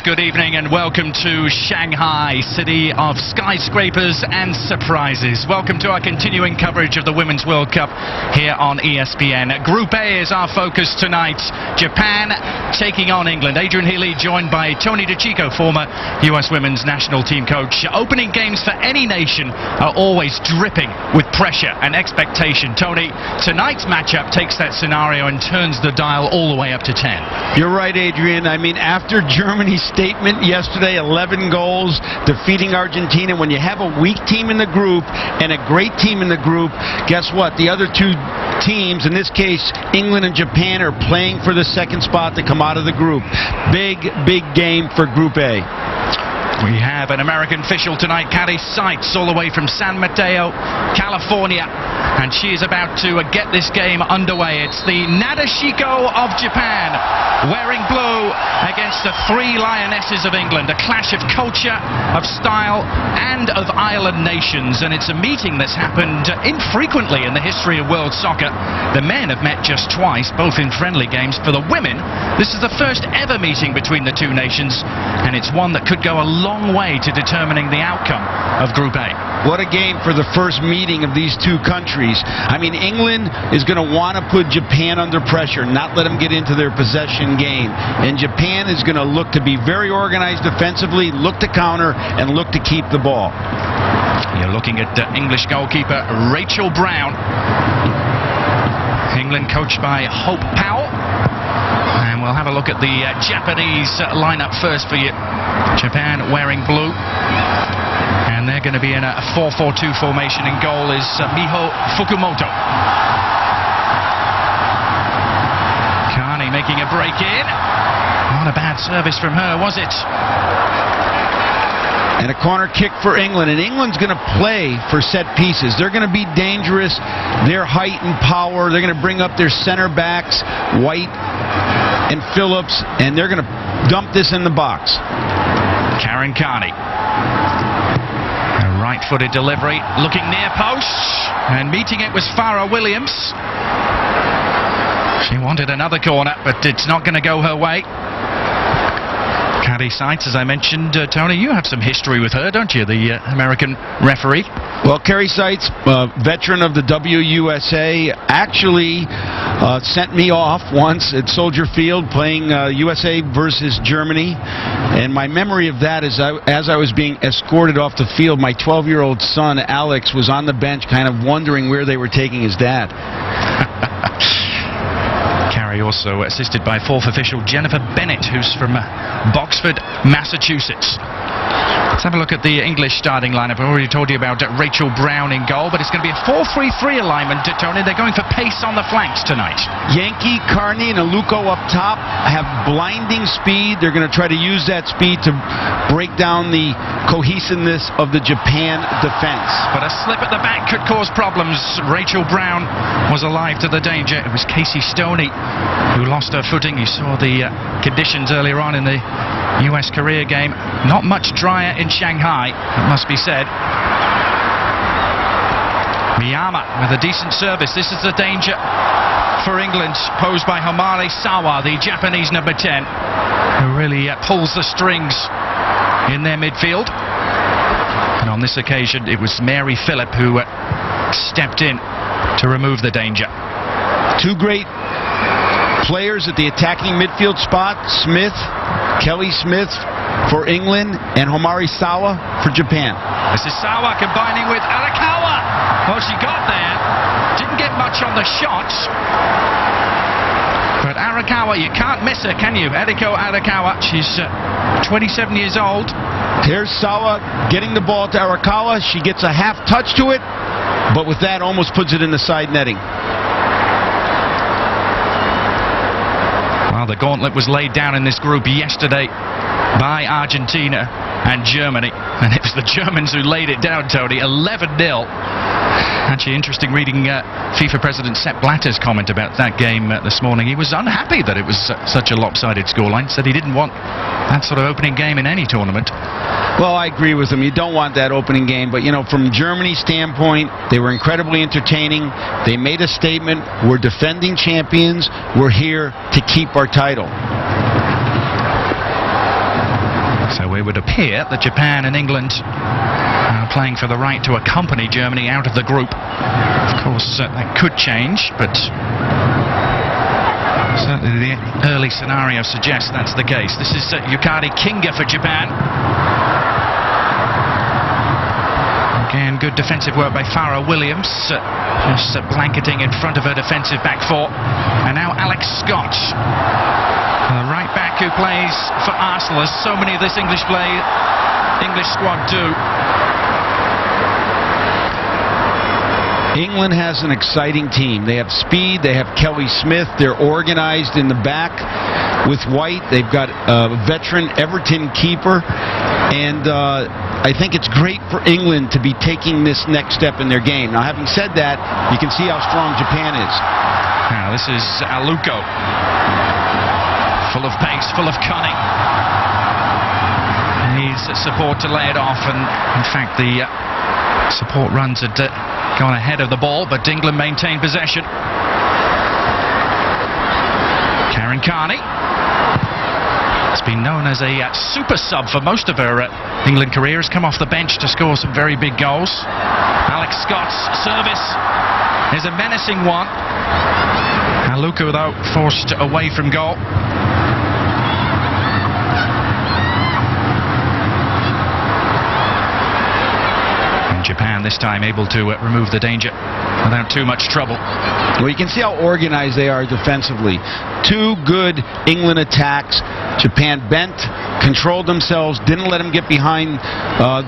Yes, good evening and welcome to Shanghai, city of skyscrapers and surprises. Welcome to our continuing coverage of the Women's World Cup here on ESPN. Group A is our focus tonight. Japan taking on England. Adrian Healy joined by Tony DeCicco, former US Women's National Team coach. Opening games for any nation are always dripping with pressure and expectation. Tony, tonight's matchup takes that scenario and turns the dial all the way up to 10. You're right, Adrian. I mean, after Germany's statement yesterday, 11 goals, defeating Argentina, when you have a weak team in the group and a great team in the group, guess what? The other two teams, in this case England and Japan, are playing for the second spot to come out of the group. Big game for Group A. We have an American official tonight, Carrie Seitz, all the way from San Mateo, California, and she is about to get this game underway. It's the Nadeshiko of Japan, wearing blue against the three Lionesses of England. A clash of culture, of style, and of island nations, and it's a meeting that's happened infrequently in the history of world soccer. The men have met just twice, both in friendly games. For the women, this is the first ever meeting between the two nations, and it's one that could go a long way to determining the outcome of Group A. What a game for the first meeting of these two countries. I mean, England is going to want to put Japan under pressure, not let them get into their possession game. And Japan is going to look to be very organized defensively, look to counter, and look to keep the ball. You're looking at English goalkeeper Rachel Brown. England coached by Hope Powell. And we'll have a look at the Japanese lineup first for you. Japan wearing blue. And they're going to be in a 4-4-2 formation. In goal is Miho Fukumoto. Carney making a break in. Not a bad service from her, was it? And a corner kick for England. And England's going to play for set pieces. They're going to be dangerous. Their height and power. They're going to bring up their center backs, White and Phillips, and they're going to dump this in the box. Karen Carney. A right-footed delivery, looking near post, and meeting it was Farah Williams. She wanted another corner, but it's not going to go her way. Carrie Seitz, as I mentioned, Tony, you have some history with her, don't you, the American referee? Well, Carrie Seitz, veteran of the WWC, actually sent me off once at Soldier Field playing USA versus Germany. And my memory of that is as I was being escorted off the field, my 12-year-old son, Alex, was on the bench kind of wondering where they were taking his dad. Carrie also assisted by fourth official Jennifer Bennett, who's from Boxford, Massachusetts. Let's have a look at the English starting lineup. I've already told you about Rachel Brown in goal, but it's going to be a 4-3-3 alignment, Tony. They're going for pace on the flanks tonight. Yankee, Carney, and Aluko up top have blinding speed. They're going to try to use that speed to break down the cohesiveness of the Japan defense. But a slip at the back could cause problems. Rachel Brown was alive to the danger. It was Casey Stoney who lost her footing. You saw the conditions earlier on in the US Korea game. Not much drier in Shanghai, it must be said. Miyama with a decent service. This is the danger for England, posed by Homare Sawa, the Japanese number 10, who really pulls the strings in their midfield. And on this occasion, it was Mary Phillip who stepped in to remove the danger. Two great players at the attacking midfield spot, Kelly Smith for England, and Homare Sawa for Japan. This is Sawa combining with Arakawa. Well, she got there. Didn't get much on the shot. But Arakawa, you can't miss her, can you? Eriko Arakawa, she's 27 years old. Here's Sawa getting the ball to Arakawa. She gets a half touch to it, but with that almost puts it in the side netting. Well, the gauntlet was laid down in this group yesterday by Argentina and Germany, and it was the Germans who laid it down, Tony. 11-0. Actually, interesting reading FIFA President Sepp Blatter's comment about that game this morning. He was unhappy that it was such a lopsided scoreline. Said he didn't want that sort of opening game in any tournament. Well, I agree with him. You don't want that opening game, but, you know, from Germany's standpoint, they were incredibly entertaining. They made a statement. We're defending champions. We're here to keep our title. So it would appear that Japan and England are playing for the right to accompany Germany out of the group. Of course, that could change, but certainly the early scenario suggests that's the case. This is Yukari Kinga for Japan. Again, good defensive work by Farah Williams, just blanketing in front of her defensive back four. And now Alex Scott, the right back who plays for Arsenal, as so many of this English squad do. England has an exciting team. They have speed, they have Kelly Smith, they're organized in the back with White. They've got a veteran Everton keeper, and I think it's great for England to be taking this next step in their game. Now, having said that, you can see how strong Japan is. Now, this is Aluko, full of pace, full of cunning. Needs support to lay it off, and in fact the support runs had gone ahead of the ball, but England maintained possession. Karen Carney has been known as a super sub for most of her England career, has come off the bench to score some very big goals. Alex Scott's service is a menacing one. Aluko, though, forced away from goal. Japan this time able to remove the danger without too much trouble. Well, you can see how organized they are defensively. Two good England attacks. Japan bent, controlled themselves, didn't let them get behind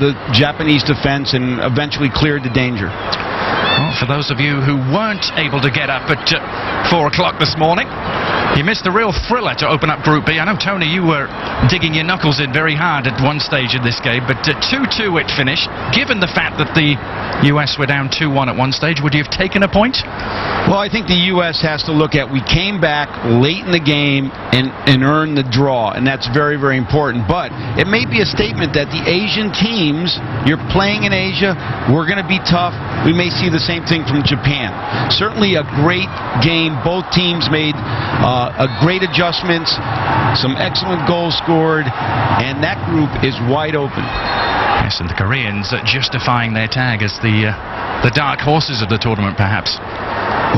the Japanese defense, and eventually cleared the danger. Well, for those of you who weren't able to get up at 4 o'clock this morning, you missed a real thriller to open up Group B. I know, Tony, you were digging your knuckles in very hard at one stage in this game, but 2-2 it finished. Given the fact that the US were down 2-1 at one stage, would you have taken a point? Well, I think the U.S. has to look at, we came back late in the game and earned the draw, and that's very, very important. But it may be a statement that the Asian teams, you're playing in Asia, we're going to be tough. We may see the same thing from Japan. Certainly a great game. Both teams made a great adjustments, some excellent goals scored, and that group is wide open. Yes, and the Koreans justifying their tag as the dark horses of the tournament, perhaps.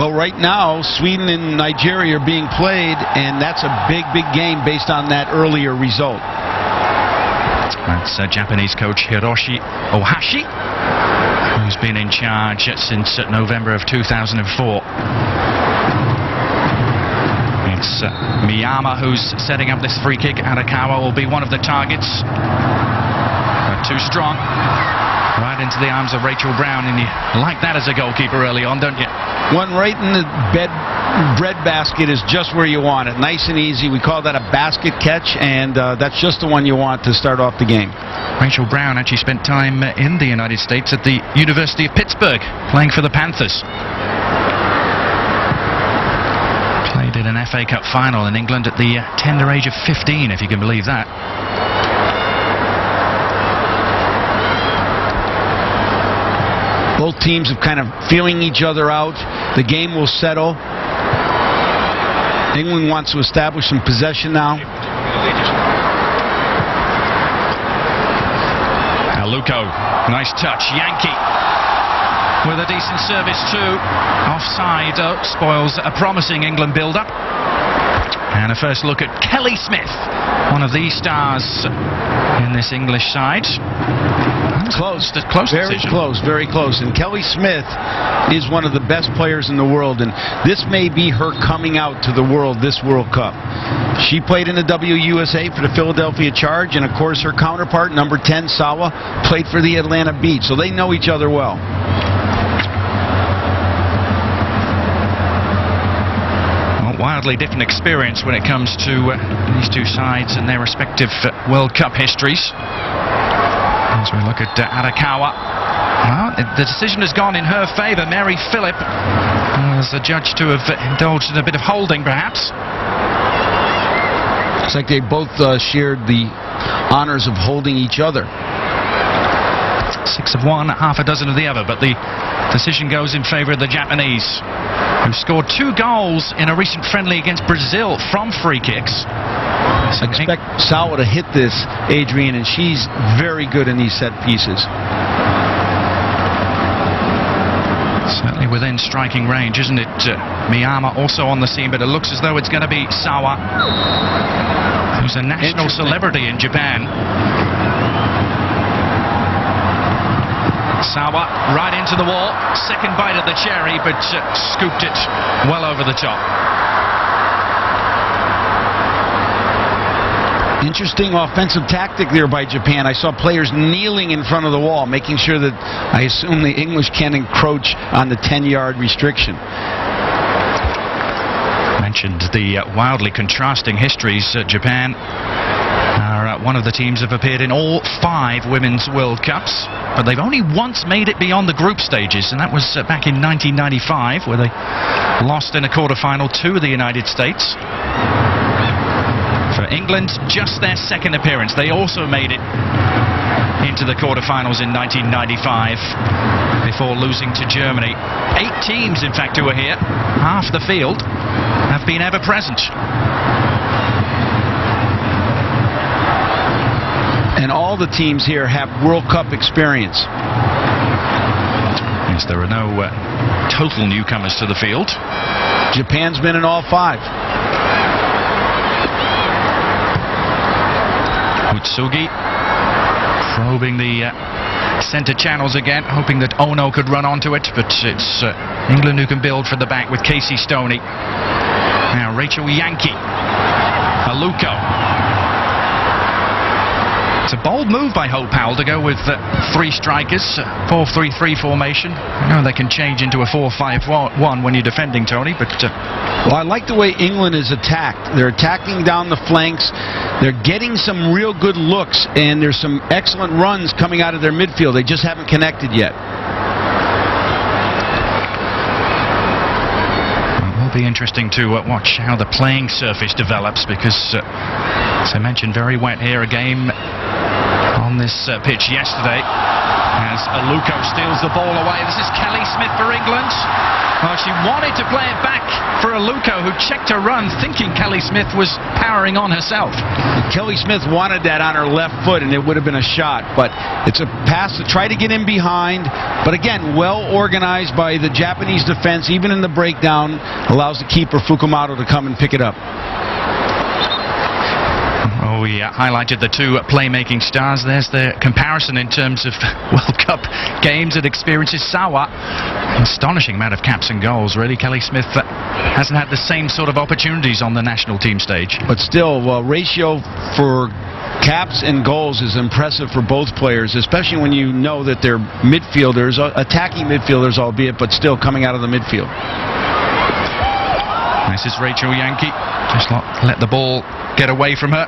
Well, right now, Sweden and Nigeria are being played, and that's a big, big game based on that earlier result. That's Japanese coach Hiroshi Ohashi, who's been in charge since November of 2004. It's Miyama who's setting up this free kick. Arakawa will be one of the targets. Too strong. Right into the arms of Rachel Brown, and you like that as a goalkeeper early on, don't you? One right in the bread basket is just where you want it. Nice and easy. We call that a basket catch, and that's just the one you want to start off the game. Rachel Brown actually spent time in the United States at the University of Pittsburgh, playing for the Panthers. Played in an FA Cup final in England at the tender age of 15, if you can believe that. Both teams have kind of feeling each other out. The game will settle. England wants to establish some possession now. Aluko, nice touch. Yankee with a decent service too. Offside spoils a promising England build-up. And a first look at Kelly Smith, one of the stars in this English side. Close. Very close, very close. And Kelly Smith is one of the best players in the world, and this may be her coming out to the world this World Cup. She played in the WWC for the Philadelphia Charge, and of course her counterpart, number 10, Sawa, played for the Atlanta Beat, so they know each other well. Wildly different experience when it comes to these two sides and their respective World Cup histories. As we look at Arakawa, well, the decision has gone in her favour. Mary Phillip was adjudged to have indulged in a bit of holding, perhaps. Looks like they both shared the honours of holding each other. 6 of one, half a dozen of the other, but the decision goes in favour of the Japanese, who scored 2 goals in a recent friendly against Brazil from free kicks. So Expect Sawa to hit this, Adrian, and she's very good in these set pieces. Certainly within striking range, isn't it? Miyama also on the scene, but it looks as though it's going to be Sawa, who's a national celebrity in Japan. Sawa right into the wall, second bite of the cherry, but scooped it well over the top. Interesting offensive tactic there by Japan. I saw players kneeling in front of the wall, making sure that, I assume, the English can encroach on the 10-yard restriction. Mentioned the wildly contrasting histories. Japan are one of the teams have appeared in all 5 Women's World Cups, but they've only once made it beyond the group stages, and that was back in 1995, where they lost in a quarter-final to the United States. For England, just their second appearance. They also made it into the quarterfinals in 1995 before losing to Germany. 8 teams, in fact, who are here. Half the field have been ever present. And all the teams here have World Cup experience. Yes, there are no total newcomers to the field. Japan's been in all 5. Utsugi probing the center channels again, hoping that Ono could run onto it, but it's England who can build from the back with Casey Stoney. Now Rachel Yankee, Aluko. It's a bold move by Hope Powell to go with 3 strikers, 4-3-3 formation. I know they can change into a 4-5-1 when you're defending, Tony, but... Well, I like the way England is attacked. They're attacking down the flanks. They're getting some real good looks, and there's some excellent runs coming out of their midfield. They just haven't connected yet. It will be interesting to watch how the playing surface develops, because, as I mentioned, very wet here. A game on this pitch yesterday as Aluko steals the ball away. This is Kelly Smith for England. Well, she wanted to play it back for Aluko, who checked her run thinking Kelly Smith was powering on herself. Kelly Smith wanted that on her left foot, and it would have been a shot, but it's a pass to try to get in behind. But again, well organized by the Japanese defense, even in the breakdown, allows the keeper Fukumoto to come and pick it up. Oh, we highlighted the 2 playmaking stars. There's the comparison in terms of World Cup games and experiences. Sawa, astonishing amount of caps and goals, really. Kelly Smith hasn't had the same sort of opportunities on the national team stage. But still, ratio for caps and goals is impressive for both players, especially when you know that they're midfielders, attacking midfielders, albeit, but still coming out of the midfield. This is Rachel Yankee. Just let the ball get away from her.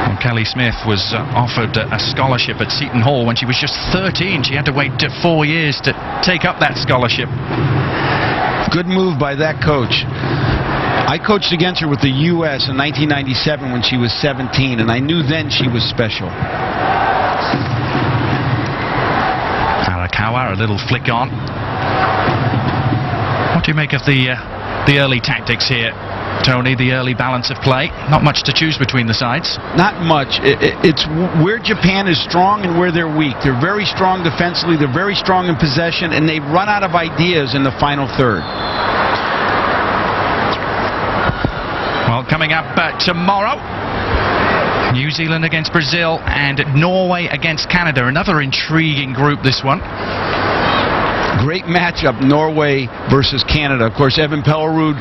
And Kelly Smith was offered a scholarship at Seton Hall when she was just 13. She had to wait 4 years to take up that scholarship. Good move by that coach. I coached against her with the U.S. in 1997 when she was 17, and I knew then she was special. Arakawa, a little flick on. What do you make of the early tactics here, Tony? The early balance of play? Not much to choose between the sides. Not much. It's where Japan is strong and where they're weak. They're very strong defensively. They're very strong in possession, and they've run out of ideas in the final third. Well, coming up tomorrow, New Zealand against Brazil and Norway against Canada. Another intriguing group, this one. Great matchup, Norway versus Canada. Of course, Evan Pellerud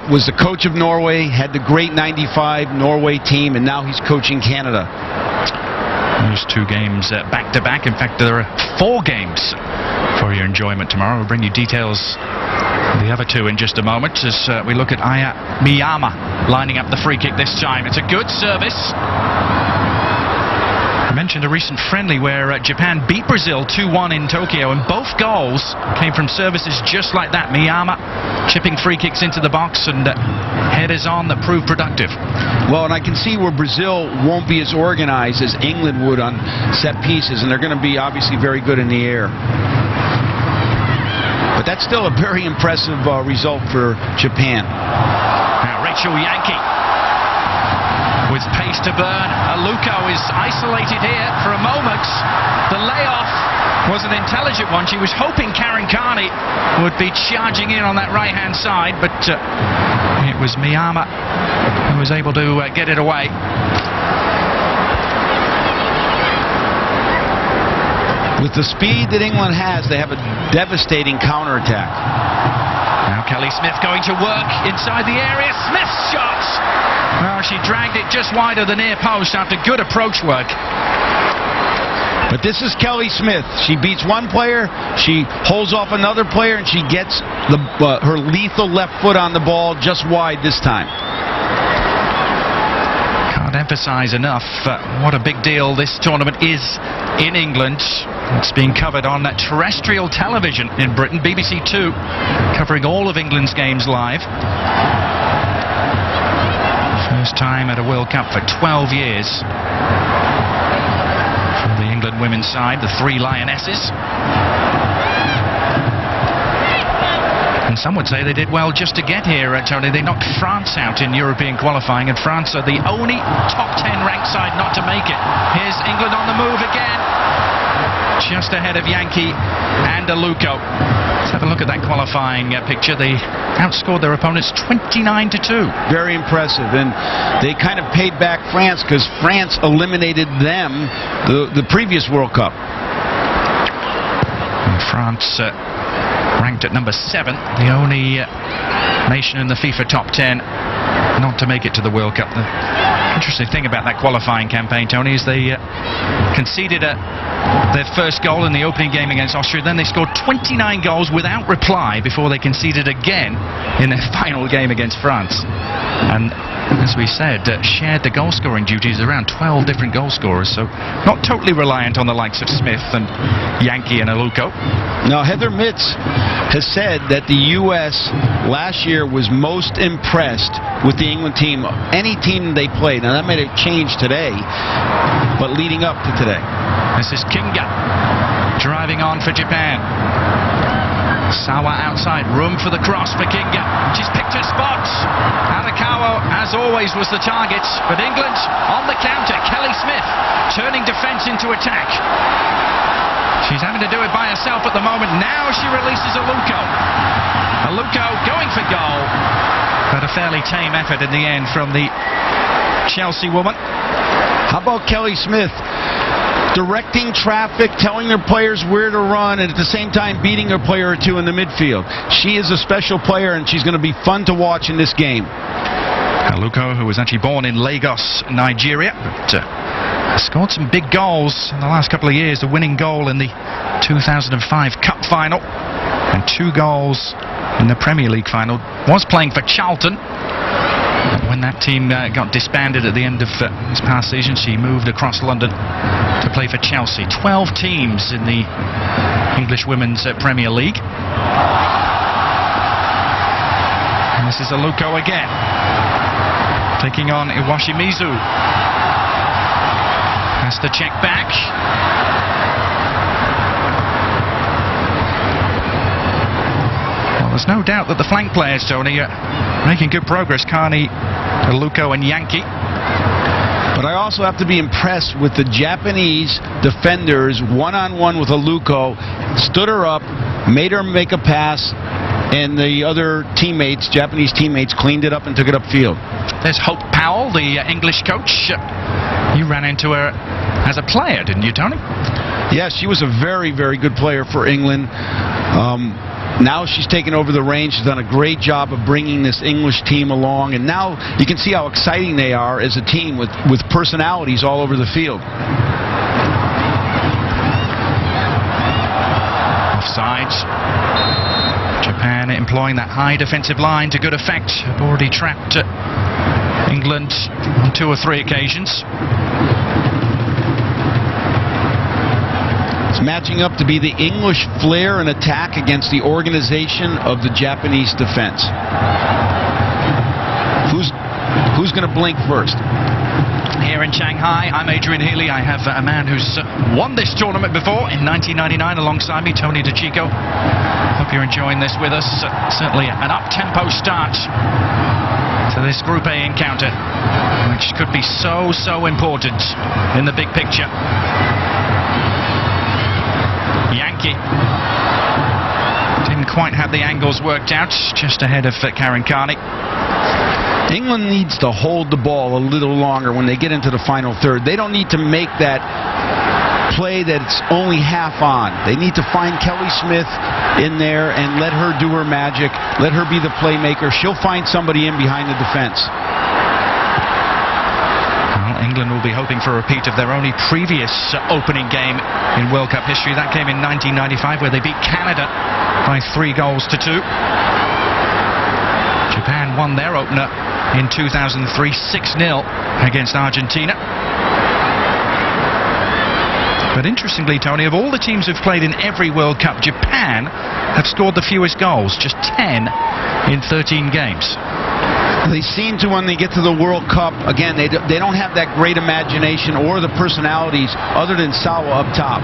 was the coach of Norway, had the great 95 Norway team, and now he's coaching Canada. Those 2 games back-to-back. In fact, there are 4 games for your enjoyment tomorrow. We'll bring you details of the other 2 in just a moment as we look at Aya Miyama lining up the free kick this time. It's a good service. I mentioned a recent friendly where Japan beat Brazil 2-1 in Tokyo, and both goals came from services just like that. Miyama chipping free kicks into the box and headers on that proved productive. Well, and I can see where Brazil won't be as organized as England would on set pieces, and they're going to be obviously very good in the air. But that's still a very impressive result for Japan. Now Rachel Yankee with pace to burn. Aluko is isolated here for a moment. The layoff was an intelligent one. She was hoping Karen Carney would be charging in on that right-hand side, but it was Miyama who was able to get it away. With the speed that England has, they have a devastating counterattack. Now Kelly Smith going to work inside the area. Smith's shot! Well, she dragged it just wide of the near post after good approach work. But this is Kelly Smith. She beats one player, she holds off another player, and she gets her lethal left foot on the ball just wide this time. Can't emphasize enough what a big deal this tournament is in England. It's being covered on terrestrial television in Britain, BBC 2, covering all of England's games live. First time at a World Cup for 12 years. The England women's side, the three Lionesses. And some would say they did well just to get here, Tony. They knocked France out in European qualifying, and France are the only top 10 ranked side not to make it. Here's England on the move again, just ahead of Yankee and Aluko. Let's have a look at that qualifying picture. They outscored their opponents 29-2. Very impressive, and they kind of paid back France because France eliminated them the previous World Cup. And France ranked at number 7, the only nation in the FIFA top 10 not to make it to the World Cup. The interesting thing about that qualifying campaign, Tony, is they conceded their first goal in the opening game against Austria. Then they scored 29 goals without reply before they conceded again in their final game against France. And as we said, shared the goal-scoring duties around 12 different goal scorers, so not totally reliant on the likes of Smith and Yankee and Aluko. Now, Heather Mitz has said that the U.S. last year was most impressed with the England team, any team they played. Now, that may have changed today, but leading up to today. This is Kinga driving on for Japan. Sawa outside, room for the cross for Kinga. She's picked her spot. Arakawa, as always, was the target, but England on the counter. Kelly Smith turning defence into attack. She's having to do it by herself at the moment. Now she releases Aluko. Aluko going for goal, but a fairly tame effort in the end from the Chelsea woman. How about Kelly Smith? Directing traffic, telling their players where to run, and at the same time beating a player or two in the midfield. She is a special player, and she's going to be fun to watch in this game. Aluko, who was actually born in Lagos, Nigeria, but scored some big goals in the last couple of years. The winning goal in the 2005 Cup final, and 2 goals in the Premier League final. Was playing for Charlton. When that team got disbanded at the end of this past season, she moved across London to play for Chelsea. 12 teams in the English Women's Premier League. And this is Aluko again, taking on Iwashimizu. Has to check back. Well, there's no doubt that the flank players, Tony, are making good progress. Carney, Aluko and Yankee. But I also have to be impressed with the Japanese defenders, one-on-one with Aluko, stood her up, made her make a pass, and the other teammates, Japanese teammates, cleaned it up and took it upfield. There's Hope Powell, the English coach. You ran into her as a player, didn't you, Tony? Yes, she was a very, very good player for England. Now she's taken over the reins. She's done a great job of bringing this English team along, and now you can see how exciting they are as a team with personalities all over the field. Offside. Japan employing that high defensive line to good effect. Have already trapped England on 2 or 3 occasions. It's matching up to be the English flair and attack against the organization of the Japanese defense. Who's going to blink first? Here in Shanghai, I'm Adrian Healy. I have a man who's won this tournament before in 1999 alongside me, Tony DeCicco. Hope you're enjoying this with us. Certainly an up-tempo start to this Group A encounter, which could be so important in the big picture. Yankee didn't quite have the angles worked out, just ahead of Karen Carney. England needs to hold the ball a little longer when they get into the final third. They don't need to make that play that's only half on. They need to find Kelly Smith in there and let her do her magic. Let her be the playmaker. She'll find somebody in behind the defense. Well, England will be hoping for a repeat of their only previous opening game in World Cup history. That came in 1995, where they beat Canada by 3-2. Japan won their opener in 2003, 6-0 against Argentina. But interestingly, Tony, of all the teams who've played in every World Cup, Japan have scored the fewest goals, just 10 in 13 games. They seem to, when they get to the World Cup, again, they don't have that great imagination or the personalities other than Sawa up top.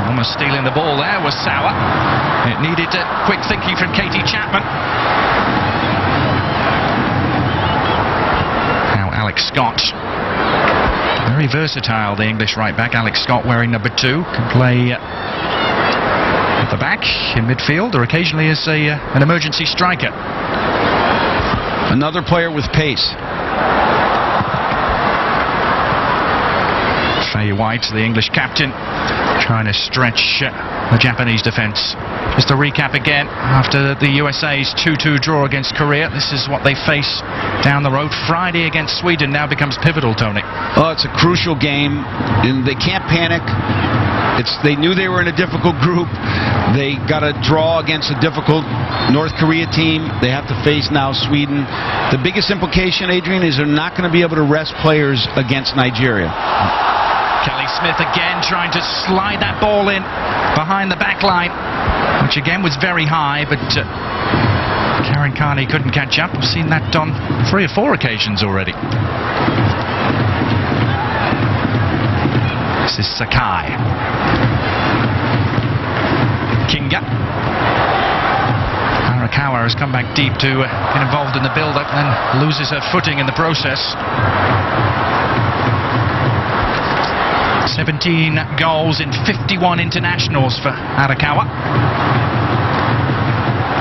Almost stealing the ball there was Sawa. It needed quick thinking from Katie Chapman. Now Alex Scott. Very versatile, the English right back. Alex Scott wearing number 2. Can play at the back, in midfield, or occasionally as an emergency striker. Another player with pace. Faye White, the English captain, trying to stretch the Japanese defence. Just to recap again, after the USA's 2-2 draw against Korea, this is what they face down the road. Friday against Sweden now becomes pivotal, Tony. Oh, it's a crucial game, and they can't panic. They knew they were in a difficult group. They got a draw against a difficult North Korea team. They have to face now Sweden. The biggest implication, Adrian, is they're not going to be able to rest players against Nigeria. Kelly Smith again trying to slide that ball in behind the back line, which again was very high, but Karen Carney couldn't catch up. We've seen that on 3 or 4 occasions already. This is Sakai. Kinga. Arakawa has come back deep to get involved in the build-up and loses her footing in the process. 17 goals in 51 internationals for Arakawa.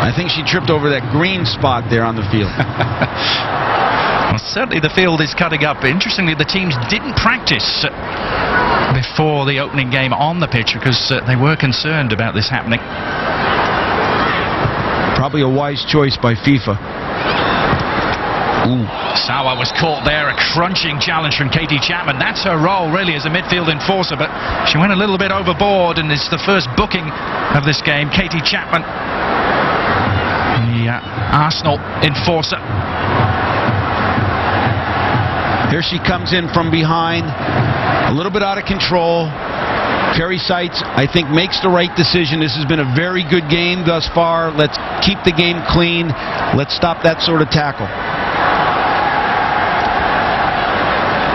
I think she tripped over that green spot there on the field. Well, certainly the field is cutting up. Interestingly, the teams didn't practice before the opening game on the pitch because they were concerned about this happening. Probably a wise choice by FIFA. Ooh. Sawa was caught there, a crunching challenge from Katie Chapman. That's her role, really, as a midfield enforcer, but she went a little bit overboard, and it's the first booking of this game. Katie Chapman, the Arsenal enforcer. Here she comes in from behind, a little bit out of control. Kerry Seitz, I think, makes the right decision. This has been a very good game thus far. Let's keep the game clean. Let's stop that sort of tackle.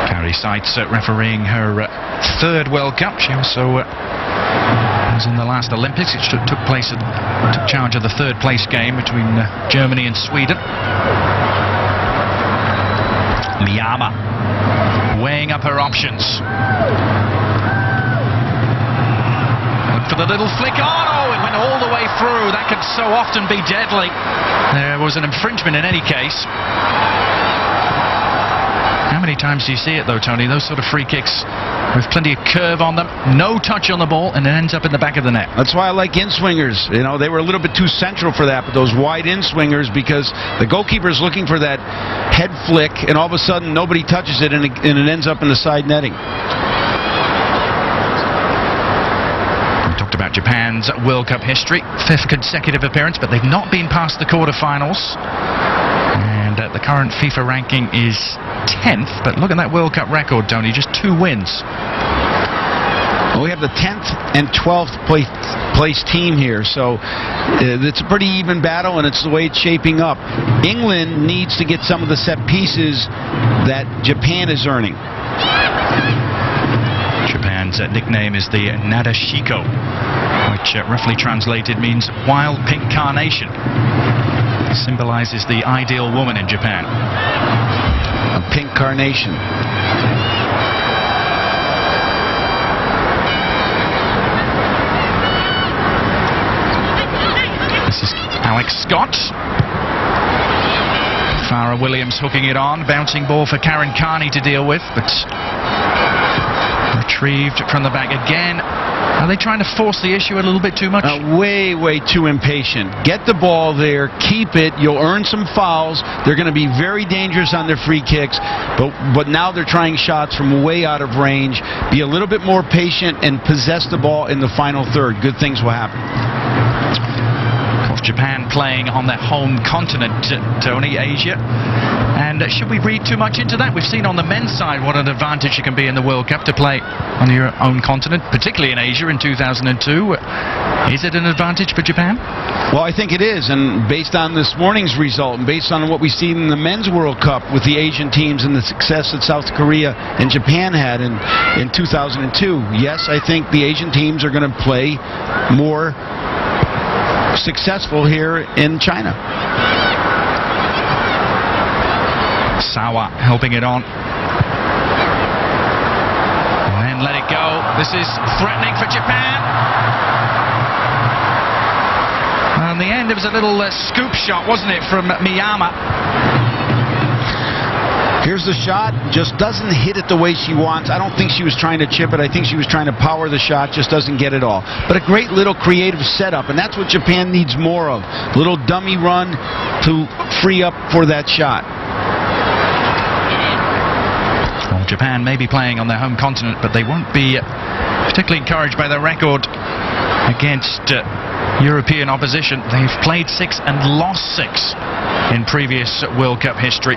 Kerry Seitz refereeing her 3rd World Cup. She also was in the last Olympics. It took charge of the 3rd place game between Germany and Sweden. Miyama weighing up her options. Look for the little flick on. Oh, it went all the way through. That could so often be deadly. There was an infringement in any case. How many times do you see it, though, Tony? Those sort of free kicks with plenty of curve on them, no touch on the ball, and it ends up in the back of the net. That's why I like in-swingers. You know, they were a little bit too central for that, but those wide in-swingers, because the goalkeeper's looking for that head flick, and all of a sudden nobody touches it, and it ends up in the side netting. We talked about Japan's World Cup history, 5th consecutive appearance, but they've not been past the quarterfinals. And the current FIFA ranking is 10th, but look at that World Cup record, Tony, just 2 wins. We have the 10th and 12th place team here, so it's a pretty even battle, and it's the way it's shaping up. England needs to get some of the set pieces that Japan is earning. Japan's nickname is the Nadeshiko, which roughly translated means wild pink carnation. It symbolizes the ideal woman in Japan. A pink carnation. This is Alex Scott. Farah Williams hooking it on. Bouncing ball for Karen Carney to deal with, but retrieved from the back again. Are they trying to force the issue a little bit too much? Way too impatient. Get the ball there, keep it, you'll earn some fouls. They're going to be very dangerous on their free kicks, but now they're trying shots from way out of range. Be a little bit more patient and possess the ball in the final third. Good things will happen. Japan playing on their home continent, Tony, Asia. And should we read too much into that? We've seen on the men's side what an advantage it can be in the World Cup to play on your own continent, particularly in Asia in 2002. Is it an advantage for Japan? Well, I think it is, and based on this morning's result, and based on what we've seen in the men's World Cup with the Asian teams and the success that South Korea and Japan had in 2002, yes, I think the Asian teams are going to play more successful here in China. Sawa helping it on. And then let it go. This is threatening for Japan. And in the end, it was a little scoop shot, wasn't it, from Miyama? Here's the shot, just doesn't hit it the way she wants. I don't think she was trying to chip it. I think she was trying to power the shot, just doesn't get it all. But a great little creative setup, and that's what Japan needs more of. Little dummy run to free up for that shot. Well, Japan may be playing on their home continent, but they won't be particularly encouraged by their record against European opposition. They've played 6 and lost 6 in previous World Cup history.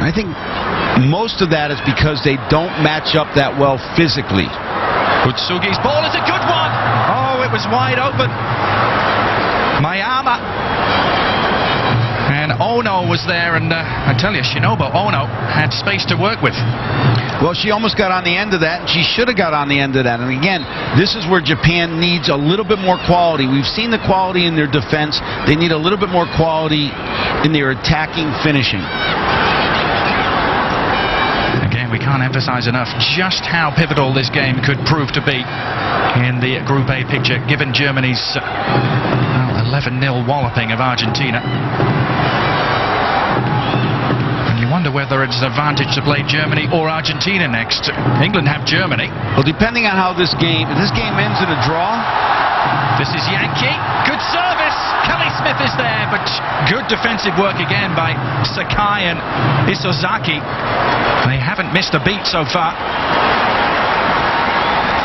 I think most of that is because they don't match up that well physically. Utsugi's ball is a good one. Oh, it was wide open. Miyama. And Ono was there, and I tell you, Shinobu Ono had space to work with. Well, she almost got on the end of that, and she should have got on the end of that. And again, this is where Japan needs a little bit more quality. We've seen the quality in their defense. They need a little bit more quality in their attacking finishing. We can't emphasize enough just how pivotal this game could prove to be in the Group A picture, given Germany's 11-0 walloping of Argentina. And you wonder whether it's an advantage to play Germany or Argentina next. England have Germany. Well, depending on how if this game ends in a draw. This is Yankee. Good service. Kelly Smith is there, but good defensive work again by Sakai and Isozaki. They haven't missed a beat so far.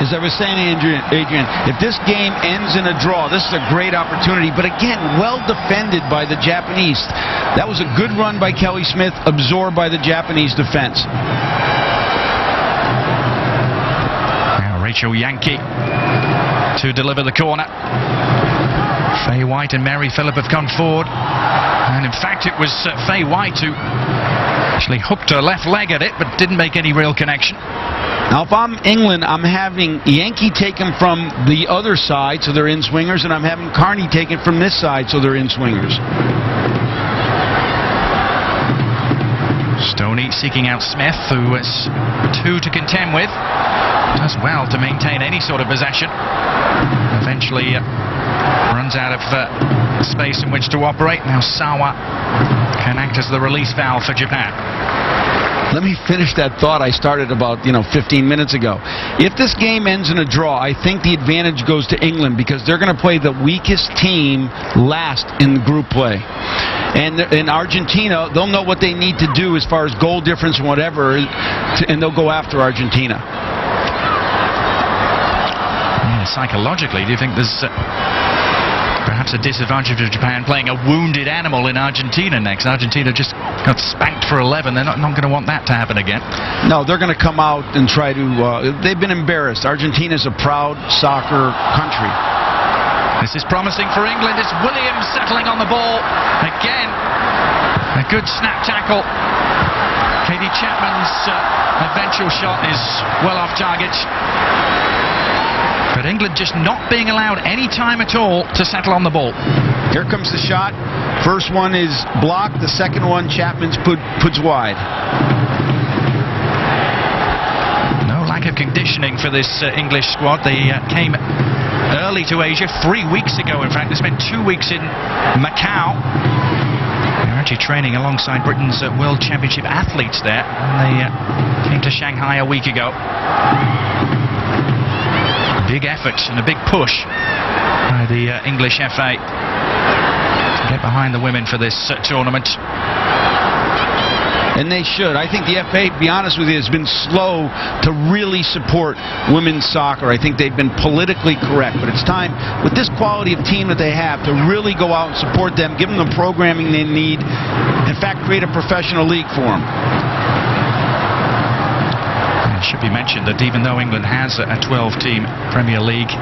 As I was saying, Adrian, if this game ends in a draw, this is a great opportunity. But again, well defended by the Japanese. That was a good run by Kelly Smith, absorbed by the Japanese defense. Now Rachel Yankee to deliver the corner. Faye White and Mary Phillip have come forward. And in fact, it was Faye White who actually hooked her left leg at it, but didn't make any real connection. Now, if I'm England, I'm having Yankee taken from the other side, so they're in-swingers, and I'm having Carney taken from this side, so they're in-swingers. Stoney seeking out Smith, who has 2 to contend with. Does well to maintain any sort of possession. Eventually runs out of space in which to operate. Now Sawa can act as the release valve for Japan. Let me finish that thought I started about 15 minutes ago. If this game ends in a draw, I think the advantage goes to England because they're going to play the weakest team last in group play. And in Argentina, they'll know what they need to do as far as goal difference and whatever, and they'll go after Argentina. Yeah, psychologically, do you think there's perhaps a disadvantage of Japan playing a wounded animal in Argentina next. Argentina just got spanked for 11. They're not going to want that to happen again. No, they're going to come out and try to... they've been embarrassed. Argentina's a proud soccer country. This is promising for England. It's Williams settling on the ball. Again, a good snap tackle. Katie Chapman's eventual shot is well off target. But England just not being allowed any time at all to settle on the ball. Here comes the shot. First one is blocked. The second one, Chapman's puts wide. No lack of conditioning for this English squad. They came early to Asia 3 weeks ago. In fact, they spent 2 weeks in Macau. They're actually training alongside Britain's World Championship athletes there. And they came to Shanghai a week ago. Big effort and a big push by the English FA to get behind the women for this tournament. And they should. I think the FA, to be honest with you, has been slow to really support women's soccer. I think they've been politically correct. But it's time, with this quality of team that they have, to really go out and support them, give them the programming they need, in fact, create a professional league for them. It should be mentioned that even though England has a 12-team Premier League,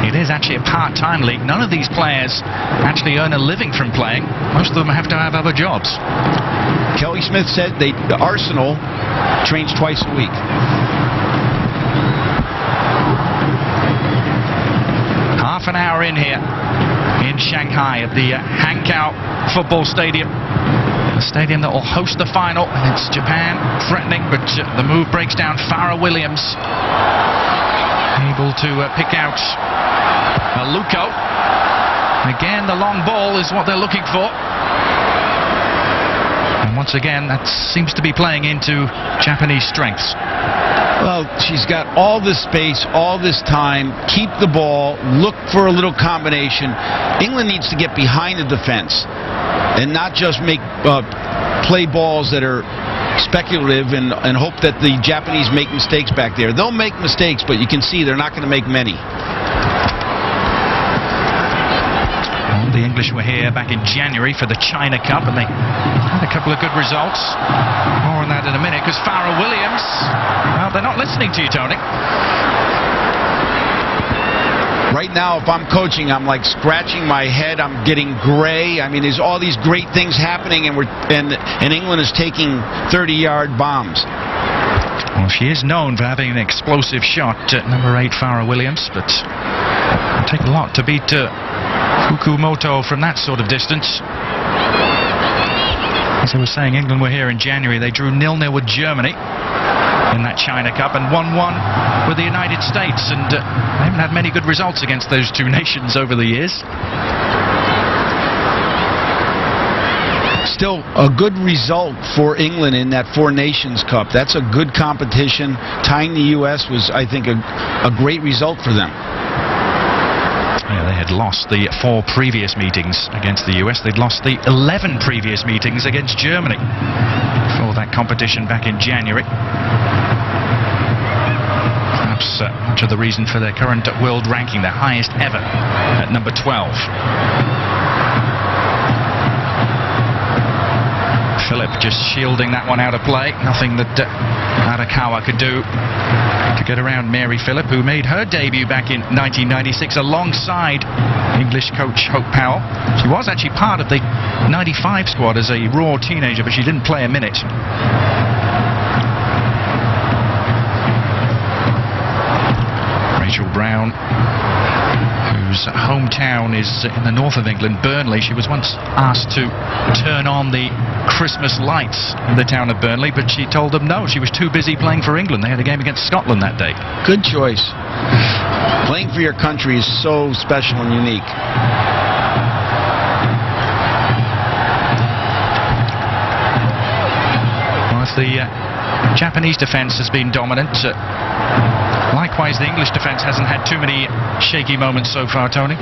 it is actually a part-time league. None of these players actually earn a living from playing. Most of them have to have other jobs. Kelly Smith said the Arsenal trains twice a week. Half an hour in here in Shanghai at the Hankow Football Stadium. The stadium that will host the final, and it's Japan threatening, but the move breaks down. Farrah Williams able to pick out Luko. Again, the long ball is what they're looking for. And once again, that seems to be playing into Japanese strengths. Well, she's got all this space, all this time. Keep the ball, look for a little combination. England needs to get behind the defense and not just make play balls that are speculative and hope that the Japanese make mistakes back there. They'll make mistakes, but you can see they're not going to make many. Well, the English were here back in January for the China Cup, and they had a couple of good results. More on that in a minute, because Farrah Williams, well, they're not listening to you, Tony. Right now, if I'm coaching, I'm like scratching my head. I'm getting gray. I mean, there's all these great things happening, and England is taking 30-yard bombs. Well, she is known for having an explosive shot, number 8, Farrah Williams, but it'll take a lot to beat Fukumoto from that sort of distance. As I was saying, England were here in January. They drew 0-0 with Germany in that China Cup and 1-1 with the United States, and they haven't had many good results against those two nations over the years. Still a good result for England in that Four Nations Cup. That's a good competition. Tying the U.S. was, I think, a great result for them. Yeah, they had lost the 4 previous meetings against the US. They'd lost the 11 previous meetings against Germany for that competition back in January. Perhaps much of the reason for their current world ranking, their highest ever at number 12. Phillip just shielding that one out of play. Nothing that Arakawa could do to get around Mary Phillip, who made her debut back in 1996 alongside English coach Hope Powell. She was actually part of the 95 squad as a raw teenager, but she didn't play a minute. Rachel Brown, whose hometown is in the north of England, Burnley. She was once asked to turn on the Christmas lights in the town of Burnley, but she told them no, she was too busy playing for England. They had a game against Scotland that day. Good choice. Playing for your country is so special and unique. Well, if the Japanese defense has been dominant, likewise, the English defense hasn't had too many shaky moments so far, Tony.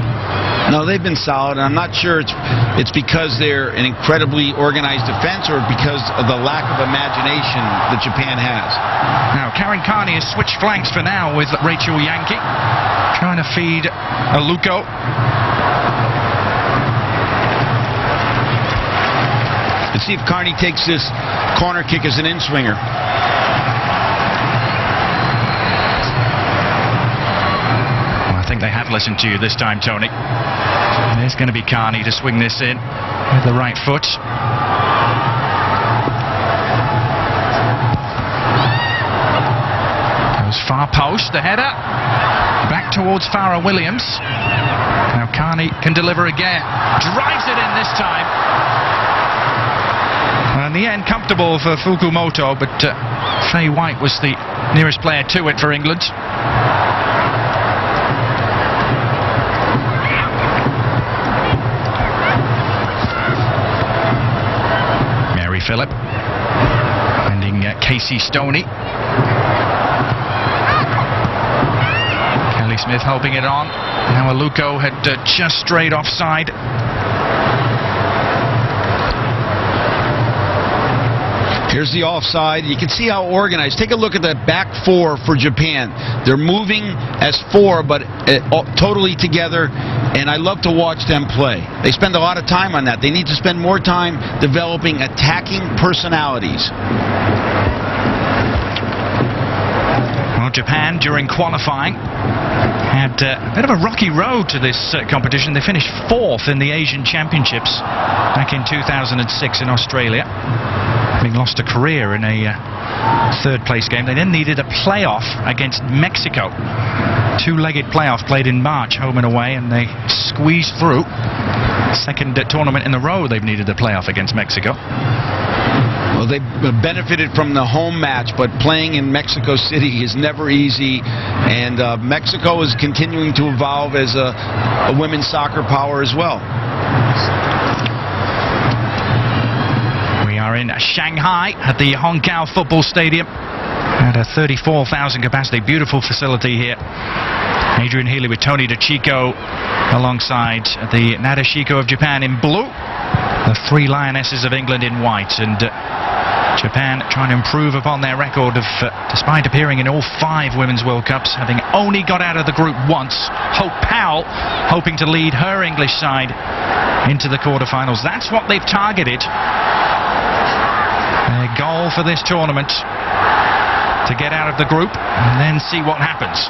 No, they've been solid. I'm not sure it's because they're an incredibly organized defense or because of the lack of imagination that Japan has. Now, Karen Carney has switched flanks for now with Rachel Yankee, trying to feed Luko. see if Carney takes this corner kick as an in-swinger. Well, I think they have listened to you this time, Tony. There's going to be Carney to swing this in with the right foot. Goes far post, the header. Back towards Farrah Williams. Now Carney can deliver again. Drives it in this time. In the end, comfortable for Fukumoto, but Faye White was the nearest player to it for England. Mary Phillip finding Casey Stoney. Kelly Smith helping it on. Now Aluko had just strayed offside. Here's the offside. You can see how organized. Take a look at the back four for Japan. They're moving as four, but totally together, and I love to watch them play. They spend a lot of time on that. They need to spend more time developing attacking personalities. Well, Japan, during qualifying, had a bit of a rocky road to this competition. They finished 4th in the Asian Championships back in 2006 in Australia, having lost a career in a third-place game. They then needed a playoff against Mexico. Two-legged playoff played in March, home and away, and they squeezed through. Second tournament in a row they've needed a playoff against Mexico. Well, they benefited from the home match, but playing in Mexico City is never easy, and Mexico is continuing to evolve as a women's soccer power as well. We are in Shanghai at the Hongqiao Football Stadium at a 34,000 capacity, beautiful facility here. Adrian Healy with Tony DeChico alongside the Nadeshiko of Japan in blue, the 3 Lionesses of England in white, and Japan trying to improve upon their record of, despite appearing in all 5 Women's World Cups, having only got out of the group once. Hope Powell hoping to lead her English side into the quarterfinals. That's what they've targeted. Their goal for this tournament, to get out of the group and then see what happens.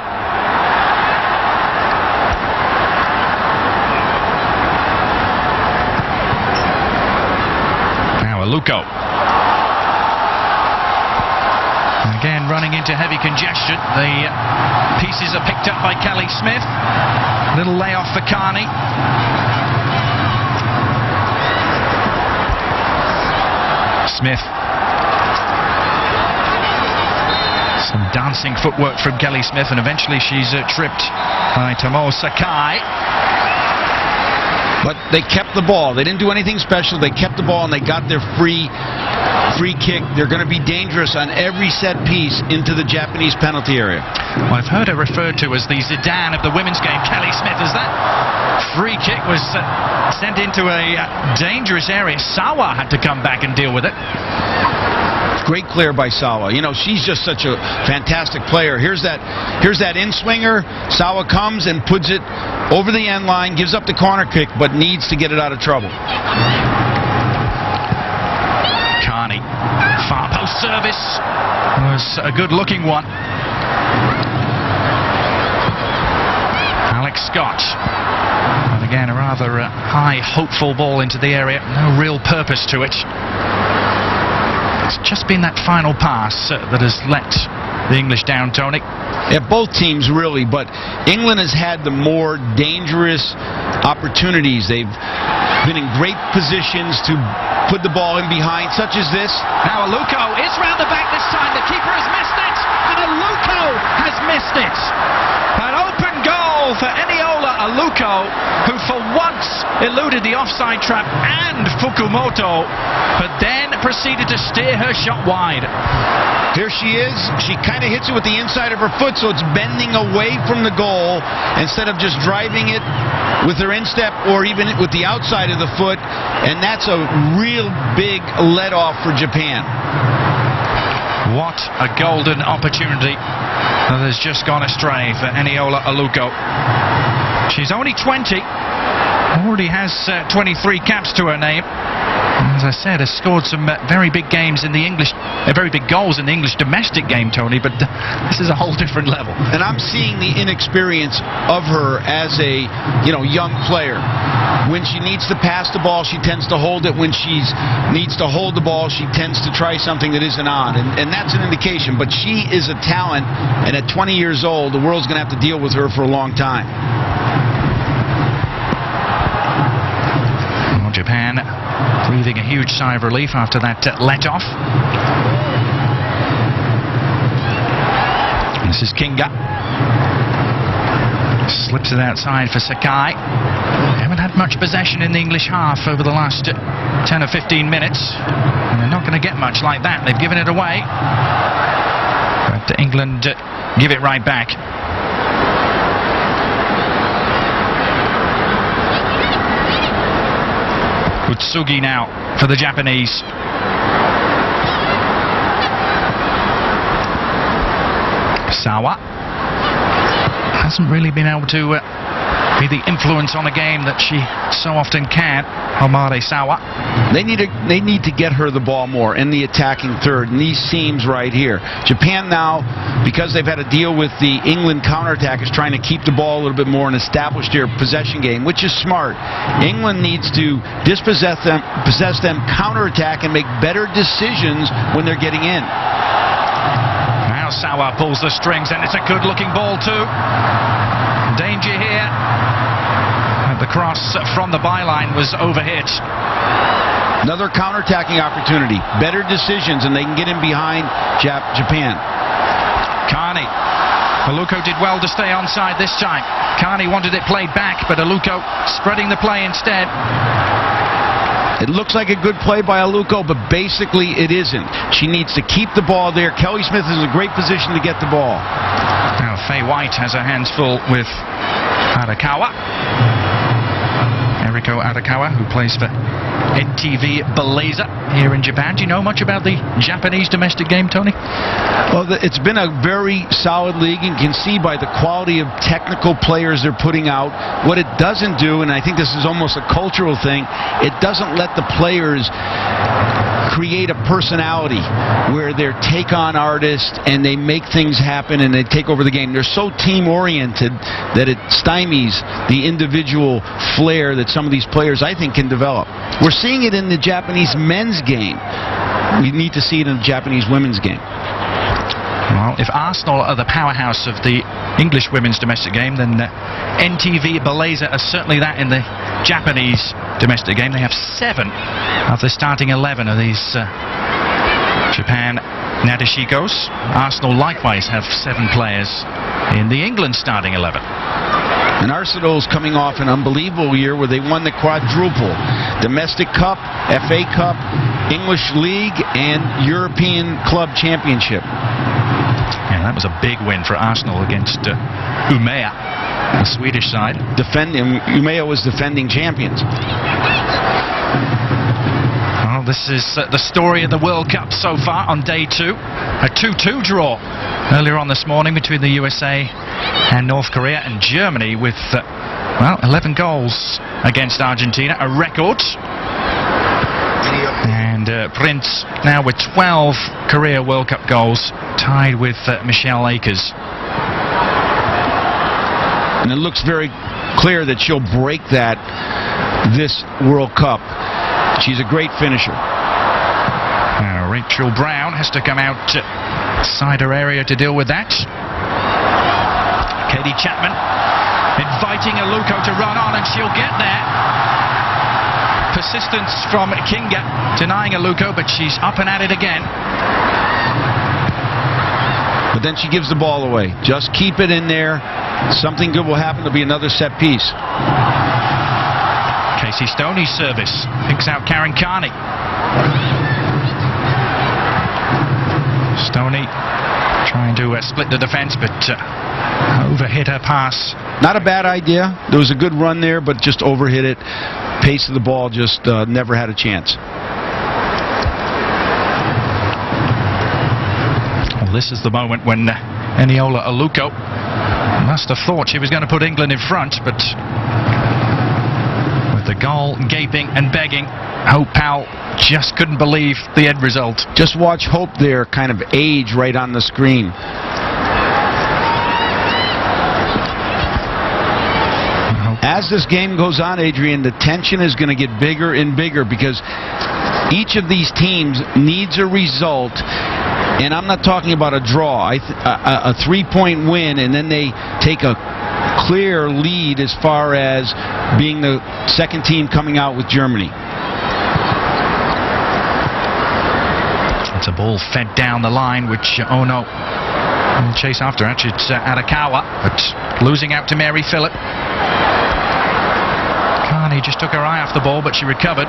Now Aluko. Again, running into heavy congestion. The pieces are picked up by Kelly Smith. Little layoff for Carney. Smith. Some dancing footwork from Kelly Smith, and eventually she's tripped by Tomo Sakai. But they kept the ball. They didn't do anything special. They kept the ball and they got their free kick. They're going to be dangerous on every set piece into the Japanese penalty area. Well, I've heard her referred to as the Zidane of the women's game, Kelly Smith, as that free kick was sent into a dangerous area. Sawa had to come back and deal with it. Great clear by Sawa. You know, she's just such a fantastic player. Here's that in-swinger. Sawa comes and puts it over the end line, gives up the corner kick, but needs to get it out of trouble. Carney. Far post service was a good-looking one. Alex Scott. And again, a rather high, hopeful ball into the area. No real purpose to it. It's just been that final pass that has let the English down, Tony. Yeah, both teams really, but England has had the more dangerous opportunities. They've been in great positions to put the ball in behind, such as this. Now Aluko is round the back this time. The keeper has missed it, and Aluko has missed it. An open goal for Eniola Aluko, who for once eluded the offside trap and Fukumoto, but then proceeded to steer her shot wide. Here she is. She kind of hits it with the inside of her foot, so it's bending away from the goal instead of just driving it with her instep or even with the outside of the foot, and that's a real big let-off for Japan. What a golden opportunity that has just gone astray for Eniola Aluko. She's only 20, already has 23 caps to her name. As I said, has scored some very big games in the English, very big goals in the English domestic game, Tony, but this is a whole different level. And I'm seeing the inexperience of her as a, young player. When she needs to pass the ball, she tends to hold it. When she needs to hold the ball, she tends to try something that isn't on. And that's an indication. But she is a talent, and at 20 years old, the world's going to have to deal with her for a long time. Well, Japan breathing a huge sigh of relief after that let-off. This is Kinga. Slips it outside for Sakai. They haven't had much possession in the English half over the last 10 or 15 minutes. And they're not going to get much like that. They've given it away. But England give it right back. Utsugi now for the Japanese. Sawa hasn't really been able to be the influence on the game that she so often can. Omare Sawa. They need to get her the ball more in the attacking third, and these seams right here. Japan now, because they've had to deal with the England counterattack, is trying to keep the ball a little bit more and establish their possession game, which is smart. England needs to possess them, counterattack, and make better decisions when they're getting in. Now Sawa pulls the strings, and it's a good-looking ball too. Danger here. The cross from the byline was overhit. Another counterattacking opportunity. Better decisions, and they can get in behind Japan. Carney. Aluko did well to stay onside this time. Carney wanted it played back, but Aluko spreading the play instead. It looks like a good play by Aluko, but basically it isn't. She needs to keep the ball there. Kelly Smith is in a great position to get the ball. Now Faye White has her hands full with Arakawa. Eriko Arakawa, who plays for ENGvJPN here in Japan. Do you know much about the Japanese domestic game, Tony? Well, it's been a very solid league, and you can see by the quality of technical players they're putting out. What it doesn't do, and I think this is almost a cultural thing, it doesn't let the players create a personality where they're take-on artists and they make things happen and they take over the game. They're so team-oriented that it stymies the individual flair that some of these players, I think, can develop. We're seeing it in the Japanese men's game. We need to see it in the Japanese women's game. Well, if Arsenal are the powerhouse of the English women's domestic game, then ENGvJPN are certainly that in the Japanese domestic game. They have 7 of the starting 11 of these Japan Nadeshikos. Arsenal likewise have 7 players in the England starting 11. And Arsenal's coming off an unbelievable year where they won the quadruple. Domestic Cup, FA Cup, English League, and European Club Championship. Yeah, that was a big win for Arsenal against Umeå, the Swedish side. Umeå was defending champions. Well, this is the story of the World Cup so far on day 2. A 2-2 draw earlier on this morning between the USA and North Korea, and Germany with, 11 goals against Argentina, a record. And Prince now with 12 career World Cup goals, tied with Michelle Akers. And it looks very clear that she'll break that this World Cup. She's a great finisher. Rachel Brown has to come out side her area to deal with that. Katie Chapman inviting Aluko to run on, and she'll get there. Persistence from Kinga, denying Aluko, but she's up and at it again. But then she gives the ball away. Just keep it in there. Something good will happen. There'll be another set piece. Casey Stoney's service picks out Karen Carney. Stoney trying to split the defense, but overhit her pass. Not a bad idea. There was a good run there, but just overhit it. Pace of the ball just never had a chance. Well, this is the moment when Eniola Aluko must have thought she was going to put England in front, but with the goal gaping and begging, Hope Powell just couldn't believe the end result. Just watch Hope there kind of age right on the screen. As this game goes on, Adrian, the tension is going to get bigger and bigger because each of these teams needs a result. And I'm not talking about a draw, a 3-point win, and then they take a clear lead as far as being the second team coming out with Germany. It's a ball fed down the line, which, oh no, we'll chase after. Actually, it's Arakawa, but losing out to Mary Phillip. Carney just took her eye off the ball, but she recovered.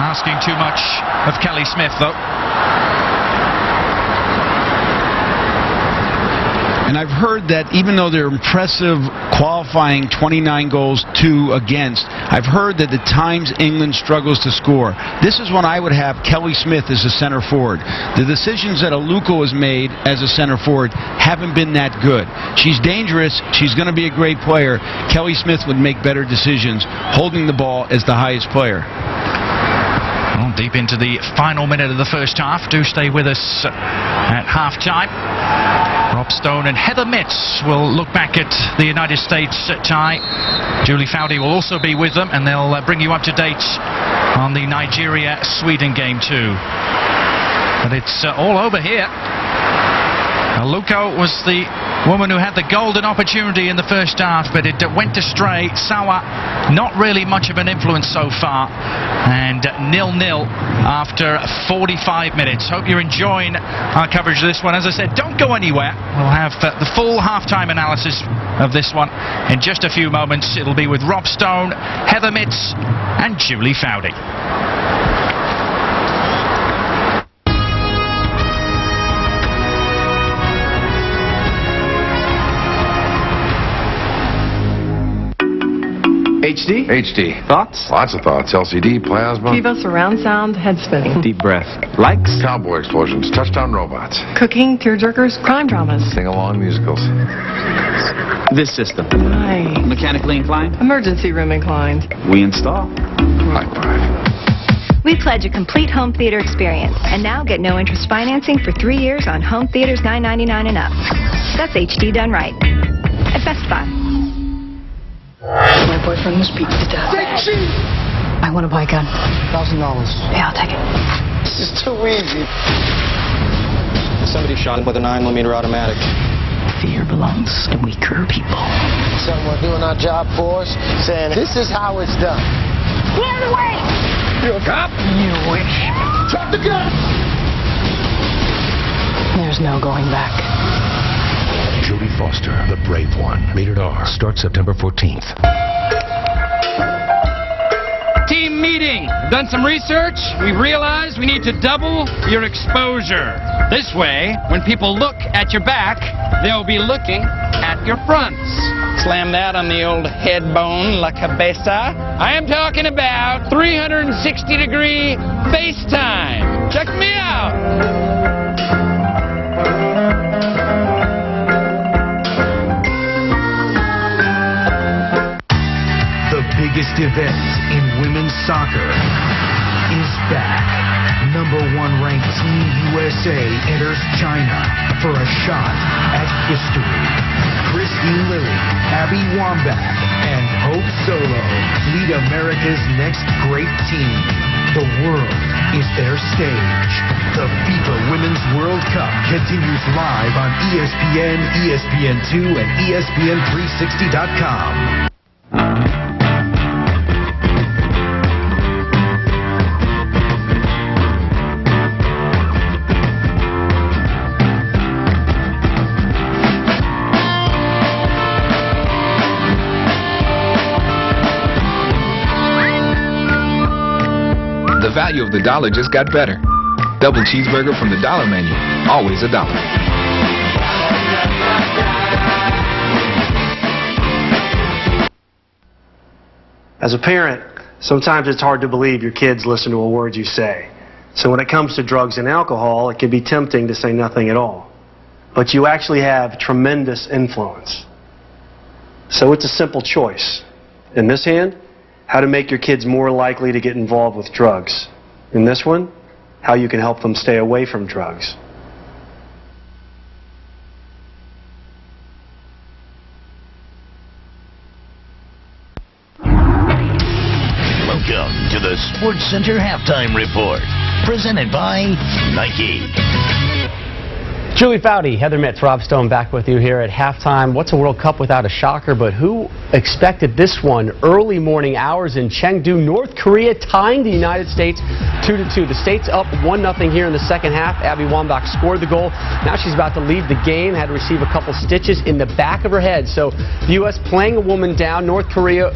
Asking too much of Kelly Smith, though. And I've heard that even though they're impressive qualifying 29 goals to against, I've heard that at times England struggles to score. This is when I would have Kelly Smith as a center forward. The decisions that Aluko has made as a center forward haven't been that good. She's dangerous. She's going to be a great player. Kelly Smith would make better decisions holding the ball as the highest player. Well, deep into the final minute of the first half. Do stay with us at half-time. Rob Stone and Heather Mitz will look back at the United States tie. Julie Foudy will also be with them, and they'll bring you up to date on the Nigeria-Sweden game too. But it's all over here. Aluko was the woman who had the golden opportunity in the first half, but it went astray. Sawa, not really much of an influence so far, and 0-0 after 45 minutes. Hope you're enjoying our coverage of this one. As I said, don't go anywhere. We'll have the full halftime analysis of this one in just a few moments. It'll be with Rob Stone, Heather Mitz, and Julie Foudy. HD? HD. Thoughts? Lots of thoughts. LCD, plasma. Vivo surround sound, head spinning. Deep breath. Likes? Cowboy explosions. Touchdown robots. Cooking, tearjerkers, crime dramas. Sing-along musicals. This system. Hi. Mechanically inclined? Emergency room inclined. We install. High five. We pledge a complete home theater experience, and now get no interest financing for 3 years on home theaters $9.99 and up. That's HD done right. At Best Buy. My boyfriend was beaten to death. I want to buy a gun. $1,000. Yeah, I'll take it. This is too easy. Somebody shot him with a 9mm automatic. Fear belongs to weaker people. Someone doing our job for us, saying, this is how it's done. Clear the way! You're a cop? You wish. Drop the gun! There's no going back. Jodie Foster, The Brave One. Rated R. Starts September 14th. Team meeting. Done some research. We realized we need to double your exposure. This way, when people look at your back, they'll be looking at your fronts. Slam that on the old head bone, la cabeza. I am talking about 360-degree FaceTime. Check me out. Biggest event in women's soccer is back. #1 ranked Team USA enters China for a shot at history. Christine Lilly, Abby Wambach, and Hope Solo lead America's next great team. The world is their stage. The FIFA Women's World Cup continues live on ESPN, ESPN2, and ESPN360.com. The value of the dollar just got better. Double cheeseburger from the dollar menu. Always $1. As a parent, sometimes it's hard to believe your kids listen to a word you say. So when it comes to drugs and alcohol, it can be tempting to say nothing at all. But you actually have tremendous influence. So it's a simple choice. In this hand, how to make your kids more likely to get involved with drugs. In this one, how you can help them stay away from drugs. Welcome to the Sports Center Halftime Report, presented by Nike. Julie Foudy, Heather Mitz, Rob Stone back with you here at halftime. What's a World Cup without a shocker? But who expected this one? Early morning hours in Chengdu, North Korea tying the United States 2-2. The States up 1-0 here in the second half. Abby Wambach scored the goal. Now she's about to leave the game. Had to receive a couple stitches in the back of her head. So the U.S. playing a woman down. North Korea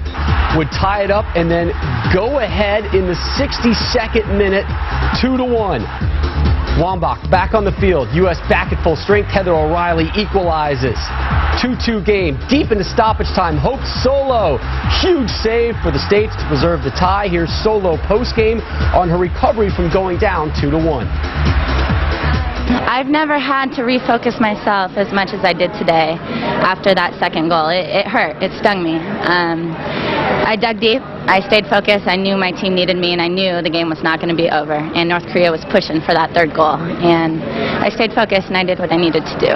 would tie it up and then go ahead in the 62nd minute, 2-1. Wambach back on the field. U.S. back at full strength. Heather O'Reilly equalizes. 2-2 game. Deep into stoppage time. Hope Solo. Huge save for the States to preserve the tie. Here's Solo post-game on her recovery from going down 2-1. I've never had to refocus myself as much as I did today after that second goal. It hurt. It stung me. I dug deep. I stayed focused. I knew my team needed me, and I knew the game was not going to be over. And North Korea was pushing for that third goal. And I stayed focused, and I did what I needed to do.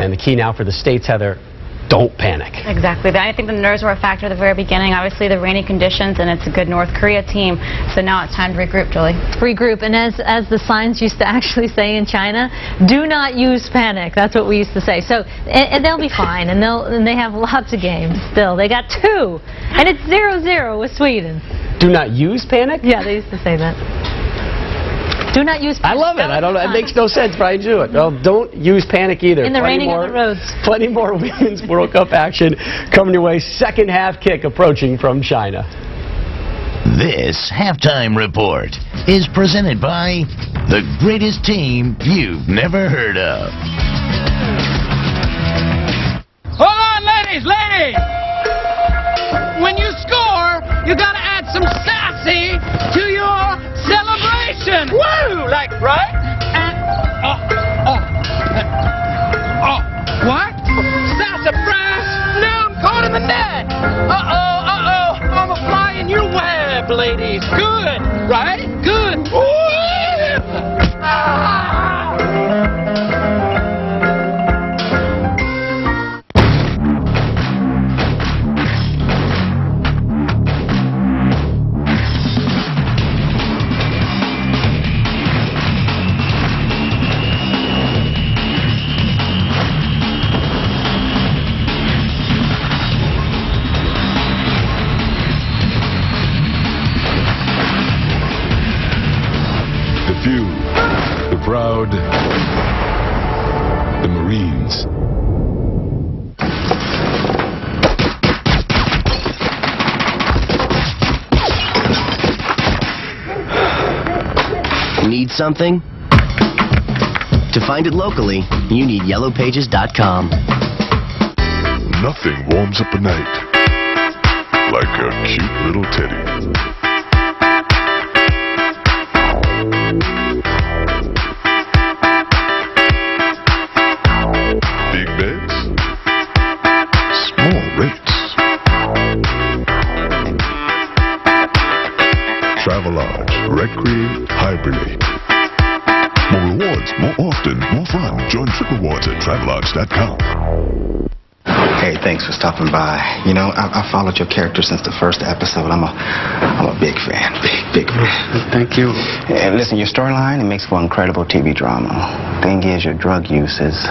And the key now for the States, Heather, don't panic. Exactly. I think the nerves were a factor at the very beginning. Obviously, the rainy conditions, and it's a good North Korea team. So now it's time to regroup, Julie. Regroup. And as the signs used to actually say in China, do not use panic. That's what we used to say. So, and they'll be fine. And they have lots of games still. They got 2. And it's 0-0 with Sweden. Do not use panic? Yeah, they used to say that. Do not use panic. I love it. I don't know. It makes no sense, but I do it. Well, don't use panic either. In the raining of the roads. Plenty more Women's World Cup action coming your way. Second half kick approaching from China. This Halftime Report is presented by the greatest team you've never heard of. Hold on, ladies! When you score, you gotta add some sassy to your celebration. Woo! Like, right? And, what? Sassafras? Now I'm caught in the net. I'm a fly in your web, ladies. Good, right? Good. The few, the proud, the Marines. Need something? To find it locally, you need yellowpages.com. Nothing warms up a night like a cute little teddy. Big beds, small rates. Travelodge, recreate, hibernate. More rewards, more often, more fun. Join Trip Rewards at Travelodge.com. Hey, thanks for stopping by. You know, I followed your character since the first episode. I'm a big fan. Big fan. Thank you. And listen, your storyline, it makes for incredible TV drama. Thing is, your drug use is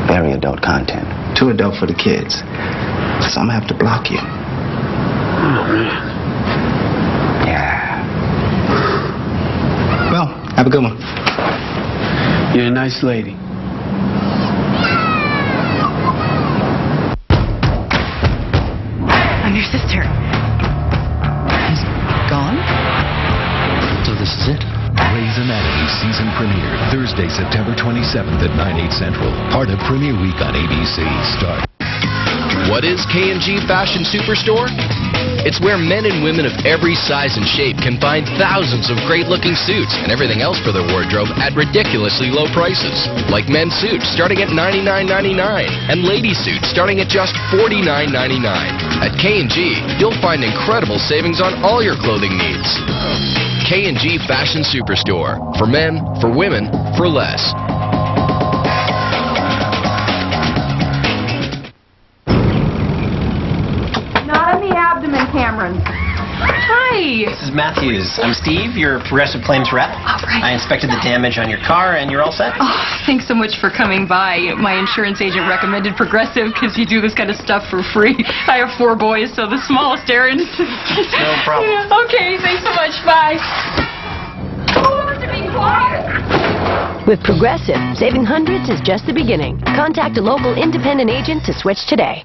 very adult content. Too adult for the kids. So I'm gonna have to block you. Oh, man. Yeah. Well, have a good one. You're a nice lady. I'm your sister. He's gone? So this is it. Grey's Anatomy season premiere Thursday, September 27th at 9/8 Central. Part of Premiere Week on ABC. Start. What is K&G Fashion Superstore? It's where men and women of every size and shape can find thousands of great-looking suits and everything else for their wardrobe at ridiculously low prices. Like men's suits starting at $99.99 and ladies' suits starting at just $49.99. At K&G, you'll find incredible savings on all your clothing needs. K&G Fashion Superstore. For men, for women, for less. Not on the abdomen, Cameron. Hi. This is Matthews. I'm Steve, your Progressive Claims rep. All right. I inspected the damage on your car, and you're all set. Oh, thanks so much for coming by. My insurance agent recommended Progressive because you do this kind of stuff for free. I have 4 boys, so the smallest errands. No problem. Yeah, okay, thanks so much. Bye. Oh, to be quiet. With Progressive, saving hundreds is just the beginning. Contact a local independent agent to switch today.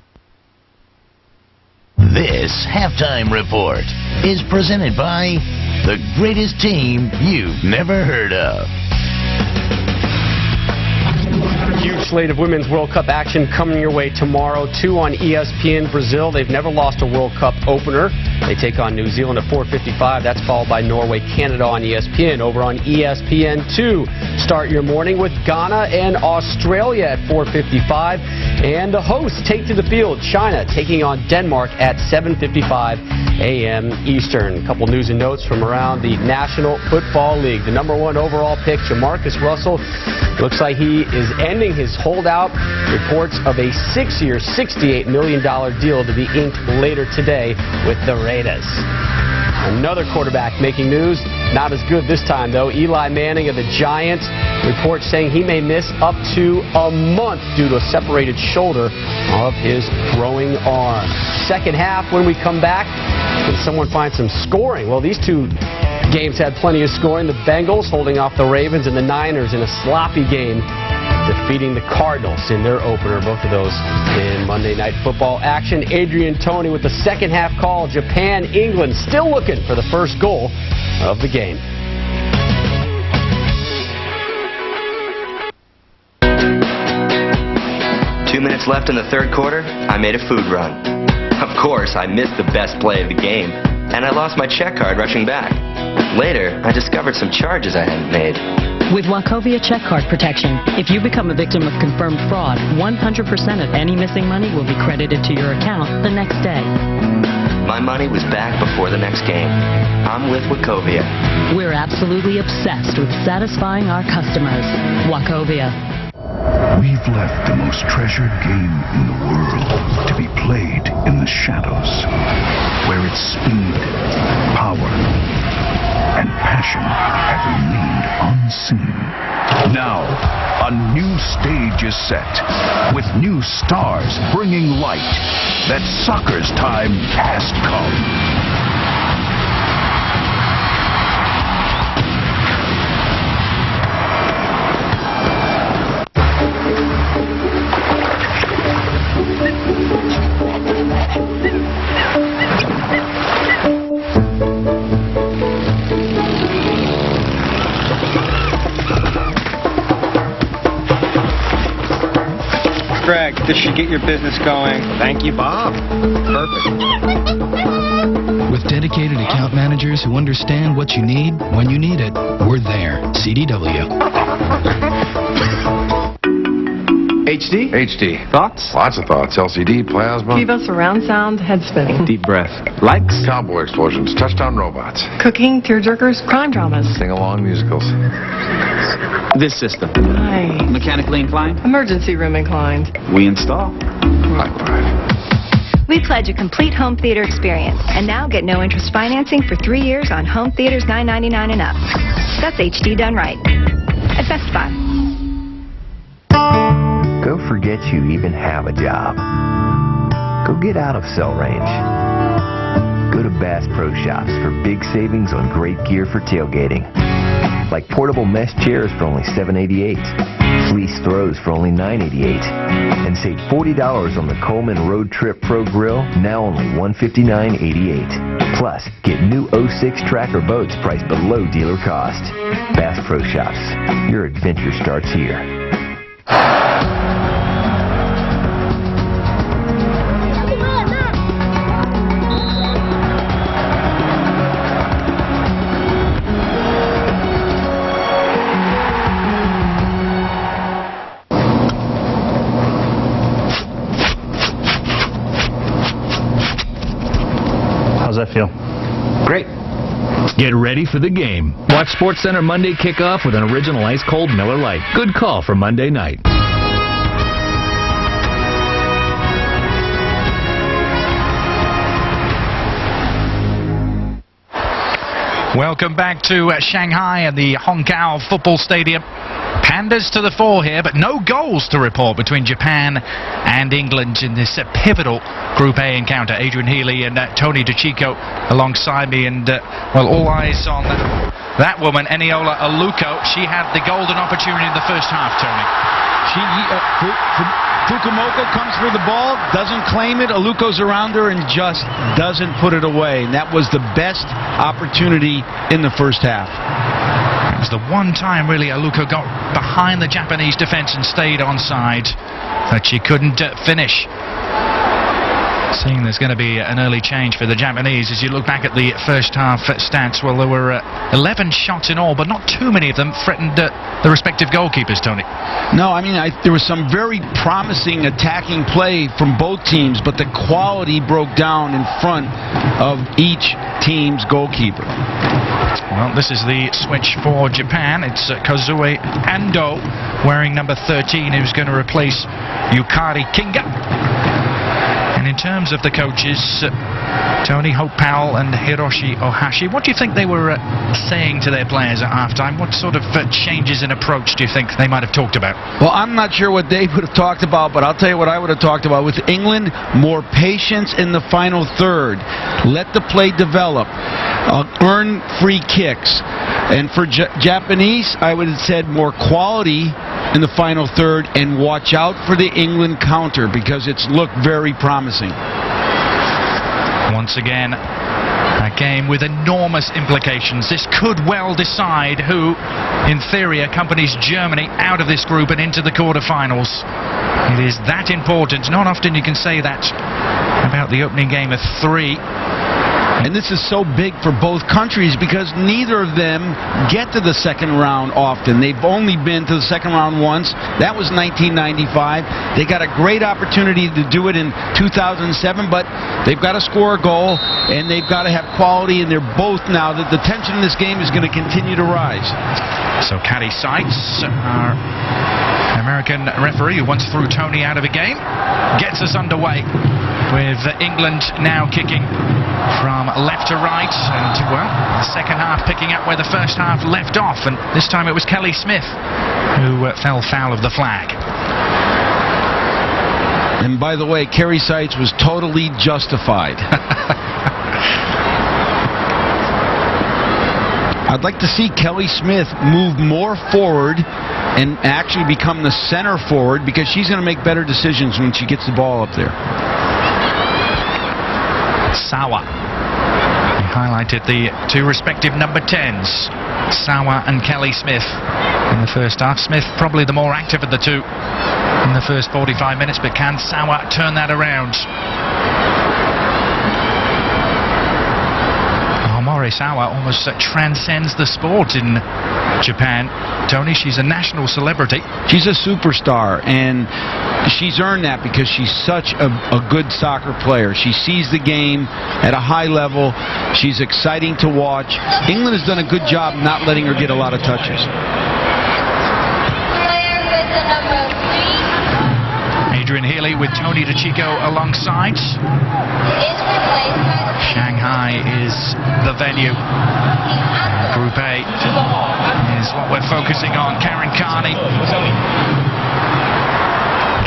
This halftime report is presented by the greatest team you've never heard of. Huge slate of Women's World Cup action coming your way tomorrow. 2 on ESPN Brazil. They've never lost a World Cup opener. They take on New Zealand at 4:55. That's followed by Norway, Canada on ESPN. Over on ESPN2, start your morning with Ghana and Australia at 4:55. And the hosts take to the field, China taking on Denmark at 7:55 a.m. Eastern. A couple news and notes from around the National Football League. The #1 overall pick, Jamarcus Russell, looks like he is ending his holdout. Reports of a 6-year, $68 million deal to be inked later today with the Raiders. Another quarterback making news. Not as good this time, though. Eli Manning of the Giants. Reports saying he may miss up to a month due to a separated shoulder of his throwing arm. Second half, when we come back, can someone find some scoring? Well, these two games had plenty of scoring. The Bengals holding off the Ravens and the Niners in a sloppy game, defeating the Cardinals in their opener. Both of those in Monday Night Football action. Adrian Toney with the second half call. Japan, England still looking for the first goal of the game. Two minutes left in the third quarter, I made a food run. Of course, I missed the best play of the game, and I lost my check card rushing back. Later, I discovered some charges I hadn't made. With Wachovia check card protection, if you become a victim of confirmed fraud, 100% of any missing money will be credited to your account the next day. My money was back before the next game. I'm with Wachovia. We're absolutely obsessed with satisfying our customers. Wachovia. We've left the most treasured game in the world to be played in the shadows, where its speed, power, and passion have remained unseen. Now, a new stage is set, with new stars bringing light that soccer's time has come. Greg, this should get your business going. Thank you, Bob. Perfect. With dedicated account managers who understand what you need when you need it, we're there. CDW. HD? HD. Thoughts? Lots of thoughts. LCD, plasma. Vivo surround sound, head spinning. Deep breath. Likes? Cowboy explosions. Touchdown robots. Cooking, tearjerkers, crime dramas. Sing-along musicals. This system. Hi. Mechanically inclined? Emergency room inclined. We install. High five. We pledge a complete home theater experience. And now get no interest financing for 3 years on home theaters $9.99 and up. That's HD done right. At Best Buy. Go forget you even have a job. Go get out of cell range. Go to Bass Pro Shops for big savings on great gear for tailgating. Like portable mesh chairs for only $7.88, fleece throws for only $9.88, and save $40 on the Coleman Road Trip Pro Grill, now only $159.88. Plus, get new 06 Tracker boats priced below dealer cost. Bass Pro Shops. Your adventure starts here. Get ready for the game. Watch SportsCenter Monday kickoff with an original ice-cold Miller Lite. Good call for Monday night. Welcome back to Shanghai at the Hongkao Football Stadium. Pandas to the fore here, but no goals to report between Japan and England in this pivotal Group A encounter. Adrian Healy and Tony DeCicco alongside me, and well, all eyes on that woman, Eniola Aluko. She had the golden opportunity in the first half, Tony. Fukumoto comes for the ball, doesn't claim it. Aluko's around her and just doesn't put it away. And that was the best opportunity in the first half. It was the one time, really, Aluko got behind the Japanese defense and stayed onside, but she couldn't finish. Seeing there's going to be an early change for the Japanese as you look back at the first half stats. Well, there were 11 shots in all, but not too many of them threatened the respective goalkeepers, Tony. No, I mean, there was some very promising attacking play from both teams, but the quality broke down in front of each team's goalkeeper. Well, this is the switch for Japan. It's Kozue Ando wearing number 13, who's going to replace Yukari Kinga. And in terms of the coaches, Tony, Hope Powell and Hiroshi Ohashi, what do you think they were saying to their players at halftime? What sort of changes in approach do you think they might have talked about? Well, I'm not sure what they would have talked about, but I'll tell you what I would have talked about. With England, more patience in the final third. Let the play develop. Earn free kicks. And for Japanese, I would have said more quality in the final third and watch out for the England counter because it's looked very promising. Once again, a game with enormous implications. This could well decide who, in theory, accompanies Germany out of this group and into the quarterfinals. It is that important. Not often you can say that about the opening game of 3. And this is so big for both countries because neither of them get to the second round often. They've only been to the second round once. That was 1995. They got a great opportunity to do it in 2007, but they've got to score a goal and they've got to have quality, and they're both now that the tension in this game is going to continue to rise. So Caddy Seitz, our American referee who once threw Tony out of the game, gets us underway with England now kicking from left to right, and well, the second half picking up where the first half left off, and this time it was Kelly Smith who fell foul of the flag. And by the way, Kerry Seitz was totally justified. I'd like to see Kelly Smith move more forward and actually become the center forward because she's going to make better decisions when she gets the ball up there. Sawa. We highlighted the two respective number 10s, Sawa and Kelly Smith, in the first half. Smith probably the more active of the two in the first 45 minutes, but can Sawa turn that around? Sawa almost transcends the sport in Japan. Tony, she's a national celebrity. She's a superstar, and she's earned that because she's such a good soccer player. She sees the game at a high level. She's exciting to watch. England has done a good job not letting her get a lot of touches. Adrian Healy with Tony DeCicco alongside. Shanghai is the venue. Group A is what we're focusing on. Karen Carney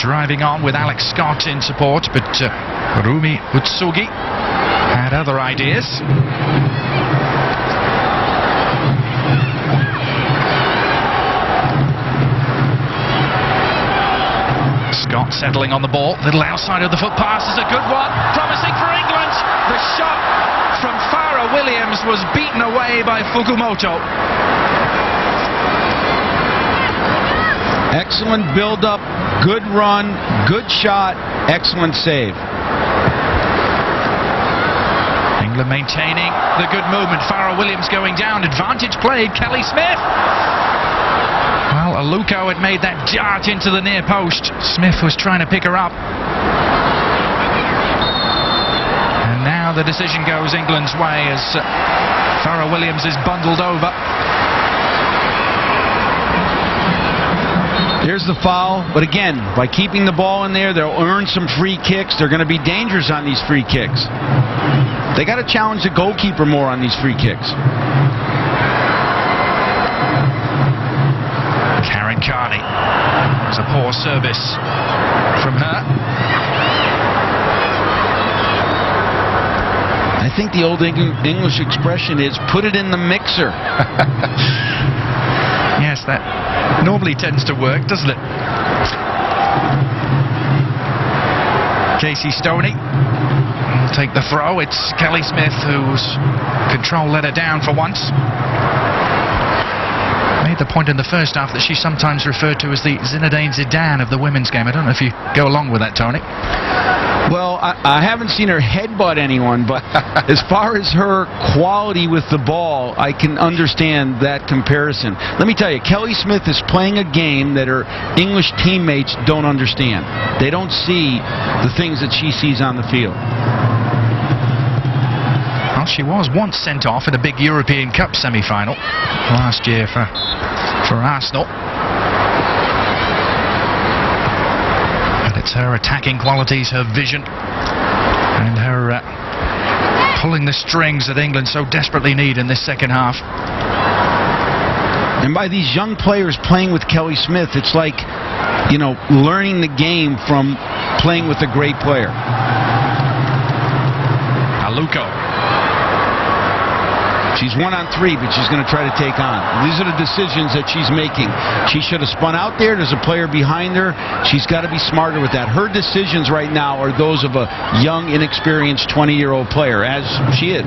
driving on with Alex Scott in support, but Rumi Utsugi had other ideas. Scott settling on the ball. Little outside of the foot pass is a good one. Promising for England. The shot from Farah Williams was beaten away by Fukumoto. Excellent build-up, good run, good shot, excellent save. England maintaining the good movement. Farah Williams going down. Advantage played. Kelly Smith. Well, Aluko had made that dart into the near post. Smith was trying to pick her up. And now the decision goes England's way as Farrah Williams is bundled over. There's the foul, but again, by keeping the ball in there, they'll earn some free kicks. They're going to be dangerous on these free kicks. They got to challenge the goalkeeper more on these free kicks. Karen Carney. It was a poor service from her. I think the old English expression is, put it in the mixer. Yes, that normally tends to work, doesn't it? Casey Stoney will take the throw. It's Kelly Smith whose control let her down for once. Made the point in the first half that she's sometimes referred to as the Zinedine Zidane of the women's game. I don't know if you go along with that, Tony. Well, I haven't seen her headbutt anyone, but as far as her quality with the ball, I can understand that comparison. Let me tell you, Kelly Smith is playing a game that her English teammates don't understand. They don't see the things that she sees on the field. Well, she was once sent off in a big European Cup semi-final last year for Arsenal. It's her attacking qualities, her vision, and her pulling the strings that England so desperately need in this second half. And by these young players playing with Kelly Smith, it's like, you know, learning the game from playing with a great player. Aluko. She's 1-on-3, but she's going to try to take on. These are the decisions that she's making. She should have spun out there. There's a player behind her. She's got to be smarter with that. Her decisions right now are those of a young, inexperienced 20-year-old player, as she is.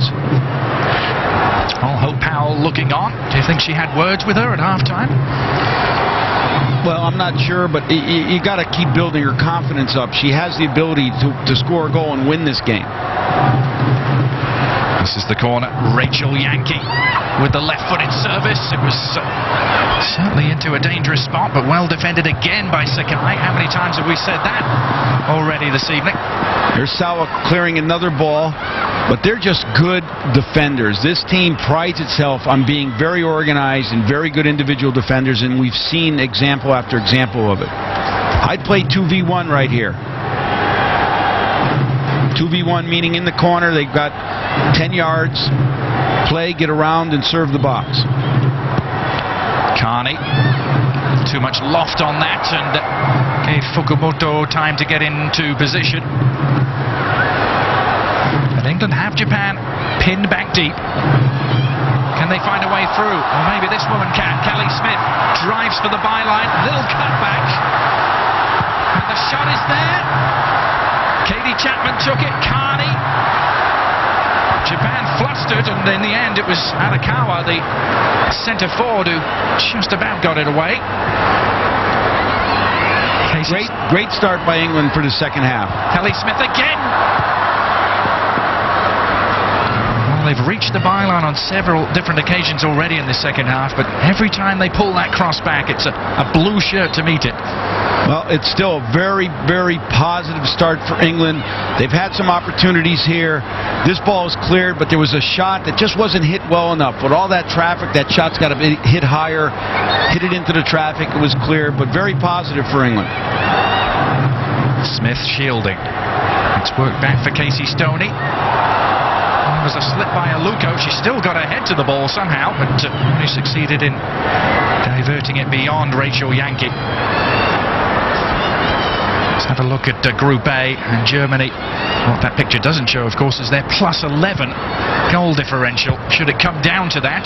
Well, Hope Powell looking on. Do you think she had words with her at halftime? Well, I'm not sure, but you got to keep building her confidence up. She has the ability to score a goal and win this game. This is the corner. Rachel Yankee with the left-footed service. It was certainly into a dangerous spot, but well defended again by Sakai. How many times have we said that already this evening? Here's Sawa clearing another ball, but they're just good defenders. This team prides itself on being very organized and very good individual defenders, and we've seen example after example of it. I'd play 2v1 right here. 2v1 meaning in the corner, they've got 10 yards, play, get around, and serve the box. Carney, too much loft on that, and gave Fukumoto time to get into position. And England have Japan pinned back deep. Can they find a way through? Or maybe this woman can. Kelly Smith drives for the byline, little cutback, and the shot is there. Katie Chapman took it. Carney. Japan flustered, and in the end it was Arakawa, the centre forward, who just about got it away. Great start by England for the second half. Kelly Smith again. Well, they've reached the byline on several different occasions already in the second half, but every time they pull that cross back, it's a blue shirt to meet it. Well, it's still a very, very positive start for England. They've had some opportunities here. This ball is cleared, but there was a shot that just wasn't hit well enough. With all that traffic, that shot's got to be hit higher, hit it into the traffic. It was clear, but very positive for England. Smith shielding. It's worked back for Casey Stoney. There was a slip by Aluko. She still got her head to the ball somehow, but only succeeded in diverting it beyond Rachel Yankee. Let's have a look at Group A and Germany. What that picture doesn't show, of course, is their +11 goal differential. Should it come down to that,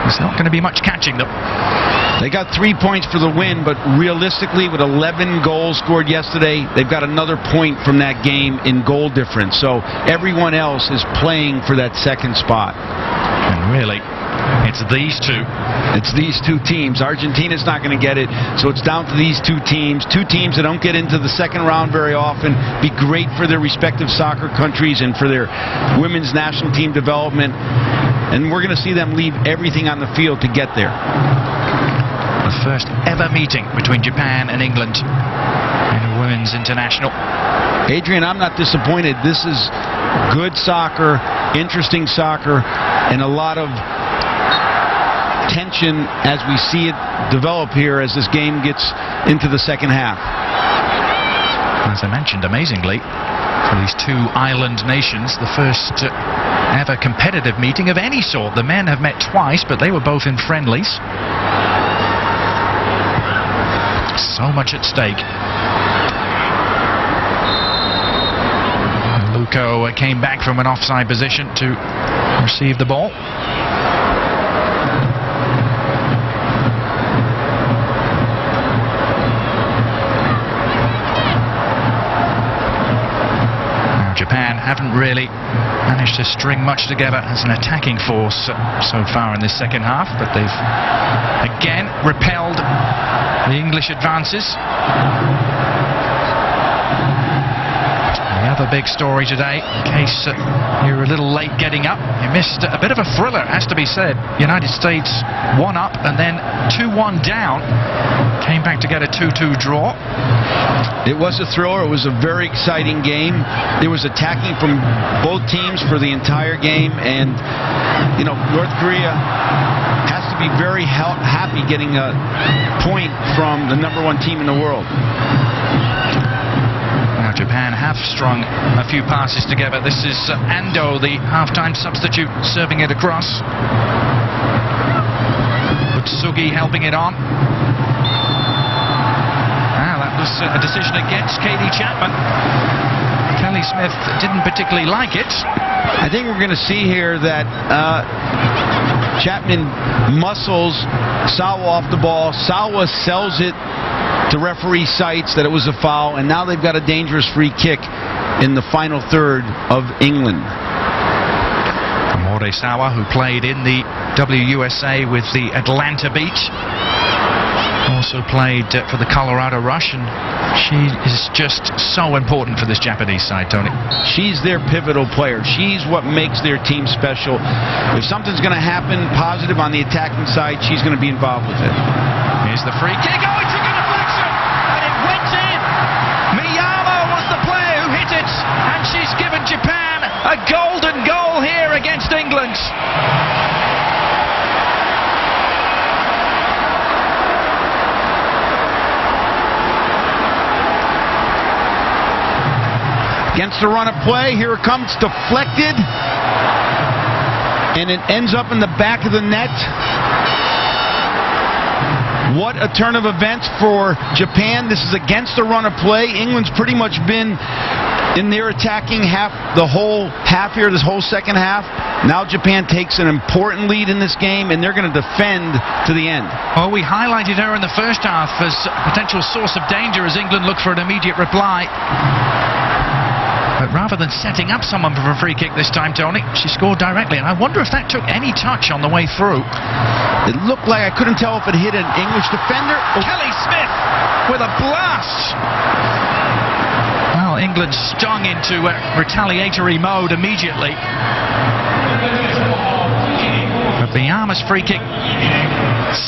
there's not going to be much catching them. They got 3 points for the win, but realistically, with 11 goals scored yesterday, they've got another point from that game in goal difference. So everyone else is playing for that second spot. And really, it's these two. It's these two teams. Argentina's not going to get it, so it's down to these two teams. Two teams that don't get into the second round very often. Be great for their respective soccer countries and for their women's national team development. And we're going to see them leave everything on the field to get there. The first ever meeting between Japan and England in a women's international. Adrian, I'm not disappointed. This is Good soccer, interesting soccer, and a lot of tension as we see it develop here as this game gets into the second half. As I mentioned, amazingly, for these two island nations, the first ever competitive meeting of any sort. The men have met twice, but they were both in friendlies. So much at stake. Luko came back from an offside position to receive the ball. Japan haven't really managed to string much together as an attacking force so far in this second half, but they've again repelled the English advances. The other big story today, in case you're a little late getting up, you missed a bit of a thriller, has to be said. United States 1 up and then 2-1 down. Came back to get a 2-2 draw. It was a thriller. It was a very exciting game. There was attacking from both teams for the entire game, and you know, North Korea has to be very happy getting a point from the #1 team in the world. Now Japan have strung a few passes together. This is Ando, the half-time substitute, serving it across. Utsugi helping it on. Was a decision against Katie Chapman. Kelly Smith didn't particularly like it. I think we're going to see here that Chapman muscles Sawa off the ball. Sawa sells it to referee cites that it was a foul, and now they've got a dangerous free kick in the final third of England. Amore Sawa, who played in the WWC with the Atlanta Beat, also played for the Colorado Rush, and she is just so important for this Japanese side, Tony. She's their pivotal player. She's what makes their team special. If something's going to happen positive on the attacking side, she's going to be involved with it. Here's the free kick. Oh, it took a deflection, and it went in. Miyama was the player who hit it, and she's given Japan a golden goal here against England. Against the run of play, here it comes, deflected, and it ends up in the back of the net. What a turn of events for Japan. This is against the run of play. England's pretty much been in their attacking half, the whole half here, this whole second half. Now Japan takes an important lead in this game, and they're going to defend to the end. Well, we highlighted her in the first half as a potential source of danger as England looked for an immediate reply. But rather than setting up someone for a free kick this time, Tony, she scored directly. And I wonder if that took any touch on the way through. It looked like, I couldn't tell if it hit an English defender. Oh. Kelly Smith with a blast. Well, England stung into retaliatory mode immediately. But Miyama's free kick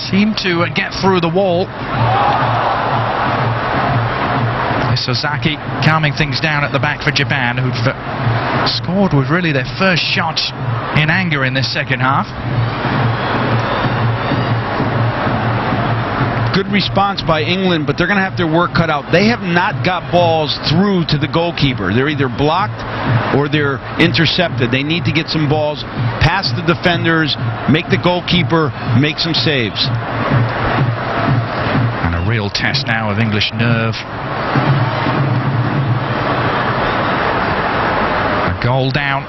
seemed to get through the wall. Sasaki calming things down at the back for Japan, who've scored with really their first shot in anger in this second half. Good response by England, but they're going to have their work cut out. They have not got balls through to the goalkeeper. They're either blocked or they're intercepted. They need to get some balls past the defenders, make the goalkeeper make some saves. And a real test now of English nerve. Goal down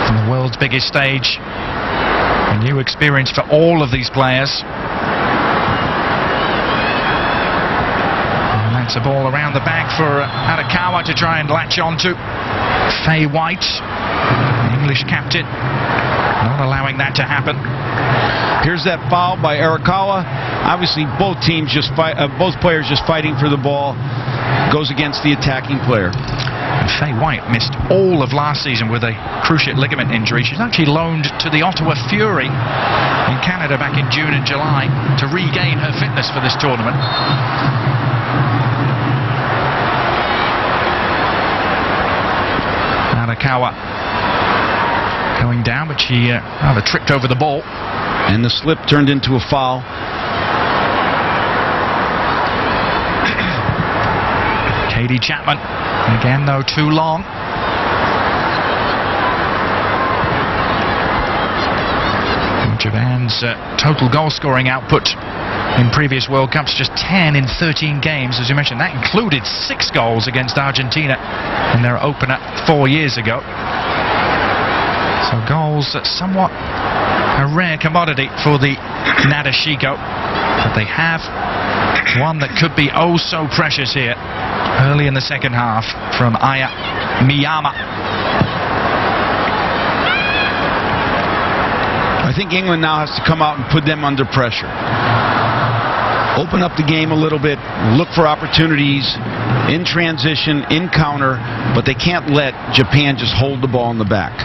from the world's biggest stage. A new experience for all of these players. And that's a ball around the back for Arakawa to try and latch onto. Faye White, the English captain, not allowing that to happen. Here's that foul by Arakawa. Obviously, both teams both players just fighting for the ball. Goes against the attacking player. And Faye White missed all of last season with a cruciate ligament injury. She's actually loaned to the Ottawa Fury in Canada back in June and July to regain her fitness for this tournament. Arakawa going down, but she rather tripped over the ball. And the slip turned into a foul. Katie Chapman, again though too long. Japan's total goal scoring output in previous World Cups just 10 in 13 games, as you mentioned. That included 6 goals against Argentina in their opener 4 years ago. So goals somewhat a rare commodity for the Nadeshiko, but they have one that could be oh so precious here early in the second half from Aya Miyama. I think England now has to come out and put them under pressure. Open up the game a little bit, look for opportunities in transition, in counter, but they can't let Japan just hold the ball in the back.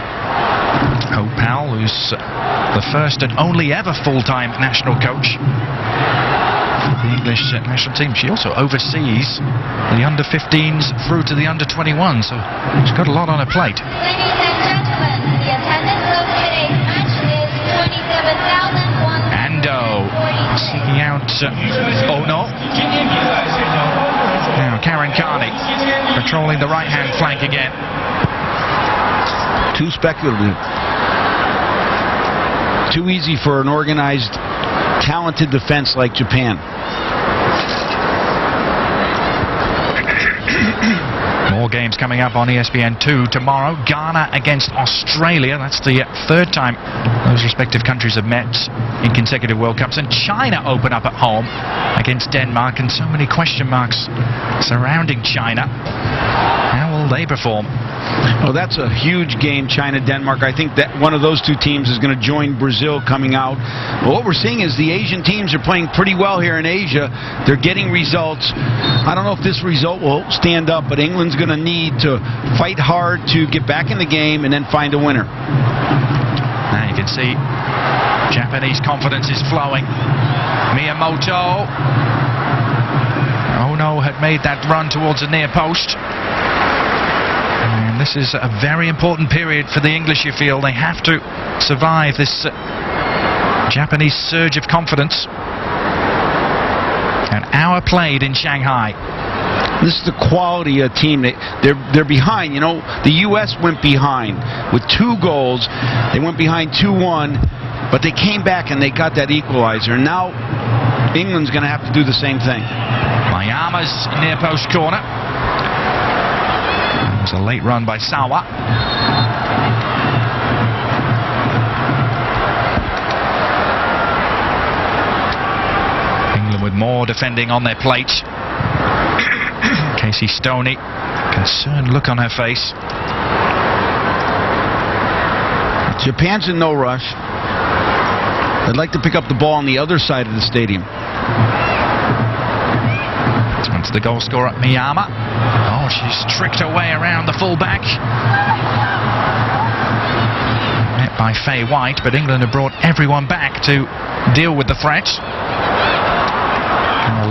Opal, who's the first and only ever full-time national coach for the English national team. She also oversees the under-15s through to the under-21, so she's got a lot on her plate. Ladies and gentlemen, the attendance of today's match is 27,100. Ando seeking out oh no. Now Karen Carney patrolling the right-hand flank again. Too speculative. Too easy for an organized, talented defense like Japan. More games coming up on ESPN2 tomorrow. Ghana against Australia. That's the third time those respective countries have met in consecutive World Cups. And China open up at home against Denmark. And so many question marks surrounding China. How will they perform? Well, that's a huge game, China-Denmark. I think that one of those two teams is going to join Brazil coming out. But what we're seeing is the Asian teams are playing pretty well here in Asia. They're getting results. I don't know if this result will stand up, but England's going to need to fight hard to get back in the game and then find a winner. Now you can see Japanese confidence is flowing. Miyamoto. Ono had made that run towards the near post. And this is a very important period for the English, you feel. They have to survive this Japanese surge of confidence. An hour played in Shanghai. This is the quality of team. They're behind. You know, the U.S. went behind with 2 goals. They went behind 2-1, but they came back and they got that equalizer. And now England's going to have to do the same thing. Mayama's near post corner. It was a late run by Sawa. England with more defending on their plate. Casey Stoney, concerned look on her face. Japan's in no rush. They'd like to pick up the ball on the other side of the stadium. To the goal scorer, Miyama. Oh, she's tricked her way around the fullback. Met by Faye White, but England have brought everyone back to deal with the threat.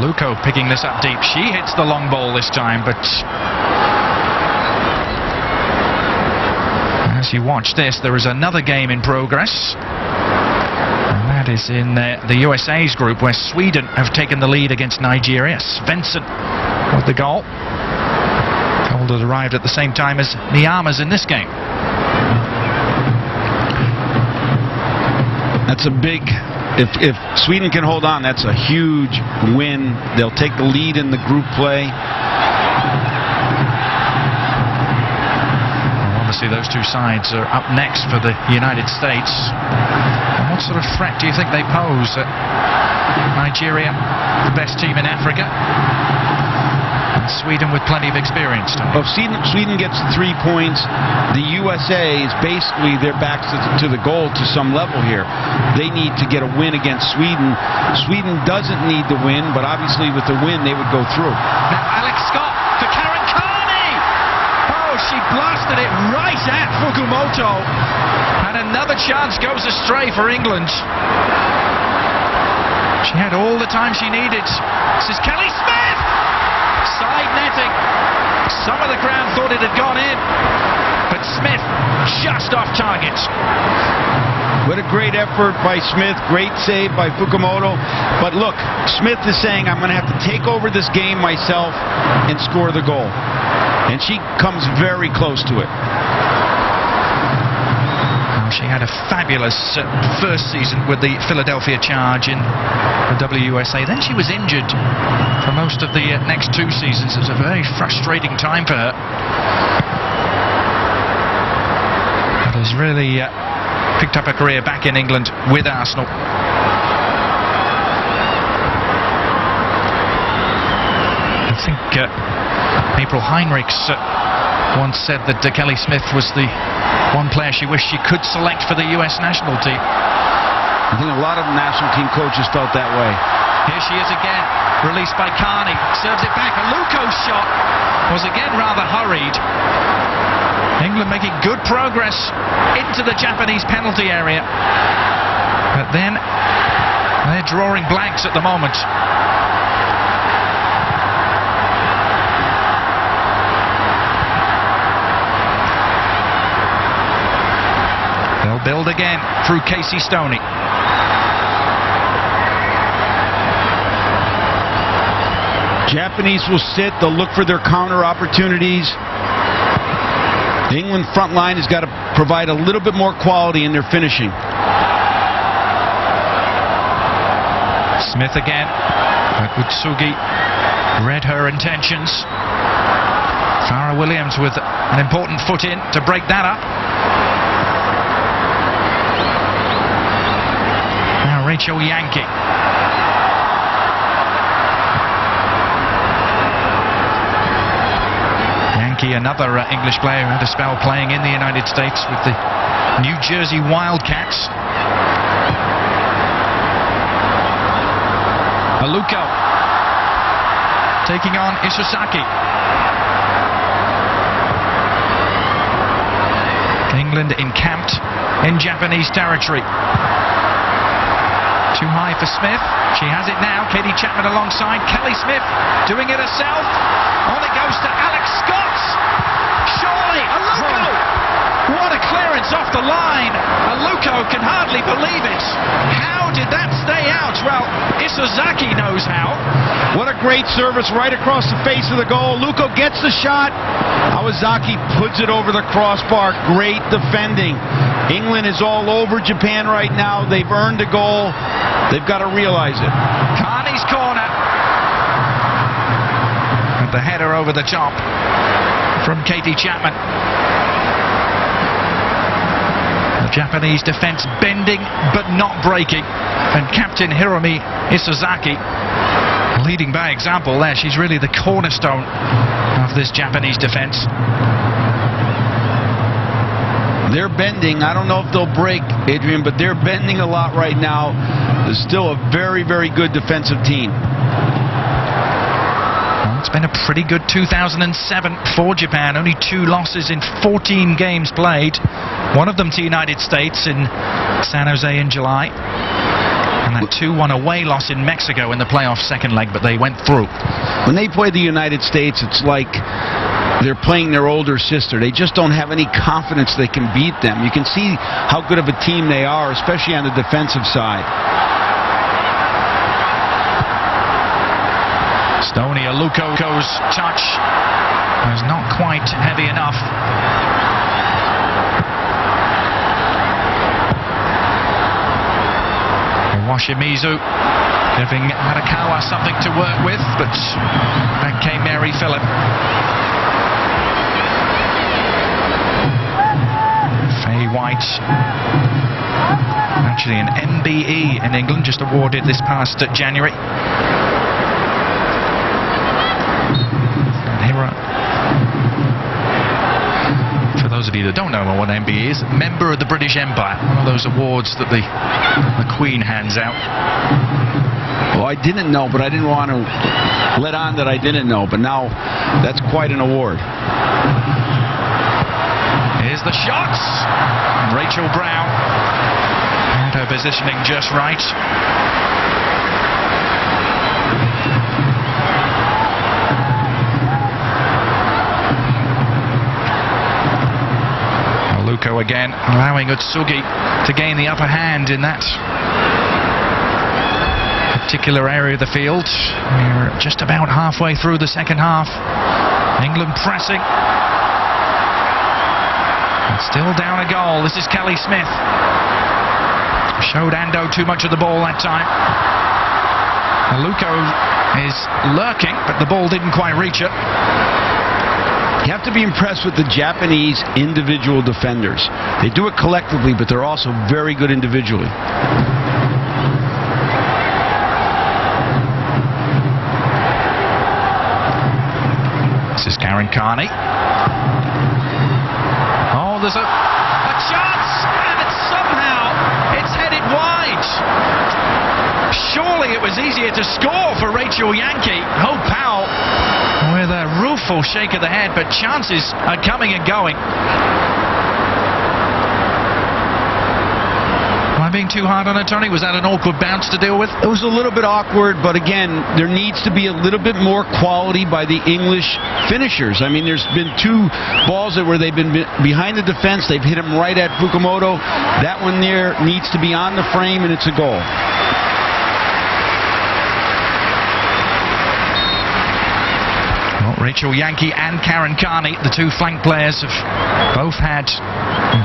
Luko picking this up deep. She hits the long ball this time, but as you watch this, there is another game in progress. That is in the USA's group, where Sweden have taken the lead against Nigeria. Svensson with the goal. Goal had arrived at the same time as Miyama's in this game. That's a big... If Sweden can hold on, that's a huge win. They'll take the lead in the group play. Obviously, those two sides are up next for the United States. And what sort of threat do you think they pose? Nigeria, the best team in Africa. And Sweden with plenty of experience. Well, if Sweden gets 3 points, the USA is basically their backs to the goal to some level here. They need to get a win against Sweden. Sweden doesn't need the win, but obviously with the win, they would go through. Now Alex Scott for Karen Carney. Oh, she blasted it right at Fukumoto. And another chance goes astray for England. She had all the time she needed. This is Kelly Smith. Side netting. Some of the crowd thought it had gone in, but Smith just off target. What a great effort by Smith. Great save by Fukumoto. But look, Smith is saying, I'm going to have to take over this game myself and score the goal. And she comes very close to it. She had a fabulous first season with the Philadelphia Charge in the WWC. Then she was injured for most of the next 2 seasons. It was a very frustrating time for her. But has really picked up a career back in England with Arsenal. I think April Heinrichs once said that Kelly Smith was the one player she wished she could select for the US national team. I think a lot of national team coaches felt that way. Here she is again, released by Carney, serves it back. Aluko's shot was again rather hurried. England making good progress into the Japanese penalty area. But then they're drawing blanks at the moment. They'll build again through Casey Stoney. Japanese will sit. They'll look for their counter opportunities. The England front line has got to provide a little bit more quality in their finishing. Smith again. But Utsugi read her intentions. Farrah Williams with an important foot in to break that up. Now Rachel Yankee. Yankee, another English player who had a spell playing in the United States with the New Jersey Wildcats. Aluko taking on Isozaki. England encamped in Japanese territory. Too high for Smith. She has it now. Katie Chapman alongside. Kelly Smith doing it herself. On it goes to Alex Scott. Surely, Aluko! What a clearance off the line. Aluko can hardly believe it. How did that stay out? Well, Isozaki knows how. What a great service right across the face of the goal. Aluko gets the shot. Awazaki puts it over the crossbar. Great defending. England is all over Japan right now. They've earned a goal. They've got to realize it. Carney's corner. And the header over the top from Katie Chapman. The Japanese defense bending but not breaking. And Captain Hiromi Isozaki leading by example there. She's really the cornerstone of this Japanese defense. They're bending. I don't know if they'll break, Adrian, but they're bending a lot right now. There's still a very, very good defensive team. Well, it's been a pretty good 2007 for Japan. Only 2 losses in 14 games played. One of them to the United States in San Jose in July. And that 2-1 away loss in Mexico in the playoff second leg, but they went through. When they play the United States, it's like they're playing their older sister. They just don't have any confidence they can beat them. You can see how good of a team they are, especially on the defensive side. Stoney, Aluko's touch was not quite heavy enough. Washimizu giving Harakawa something to work with, but back came Mary Phillip. Faye White, actually an MBE in England, just awarded this past January. For those of you that don't know what MBE is, Member of the British Empire, one of those awards that the Queen hands out. Well, I didn't know, but I didn't want to let on that I didn't know, but now that's quite an award. Here's the shots. Rachel Brown had her positioning just right. Aluko again, allowing Utsugi to gain the upper hand in that particular area of the field. We're just about halfway through the second half. England pressing. And still down a goal. This is Kelly Smith. Showed Ando too much of the ball that time. Aluko is lurking, but the ball didn't quite reach it. You have to be impressed with the Japanese individual defenders. They do it collectively, but they're also very good individually. This is Karen Carney. Oh, there's a chance, and it's headed wide. Surely it was easier to score for Rachel Yankee. Hope Powell with a rueful shake of the head, but chances are coming and going. Am I being too hard on it, Tony? Was that an awkward bounce to deal with? It was a little bit awkward, but again, there needs to be a little bit more quality by the English finishers. I mean, there's been two balls where they've been behind the defense. They've hit them right at Fukumoto. That one there needs to be on the frame, and it's a goal. Rachel Yankee and Karen Carney, the two flank players, have both had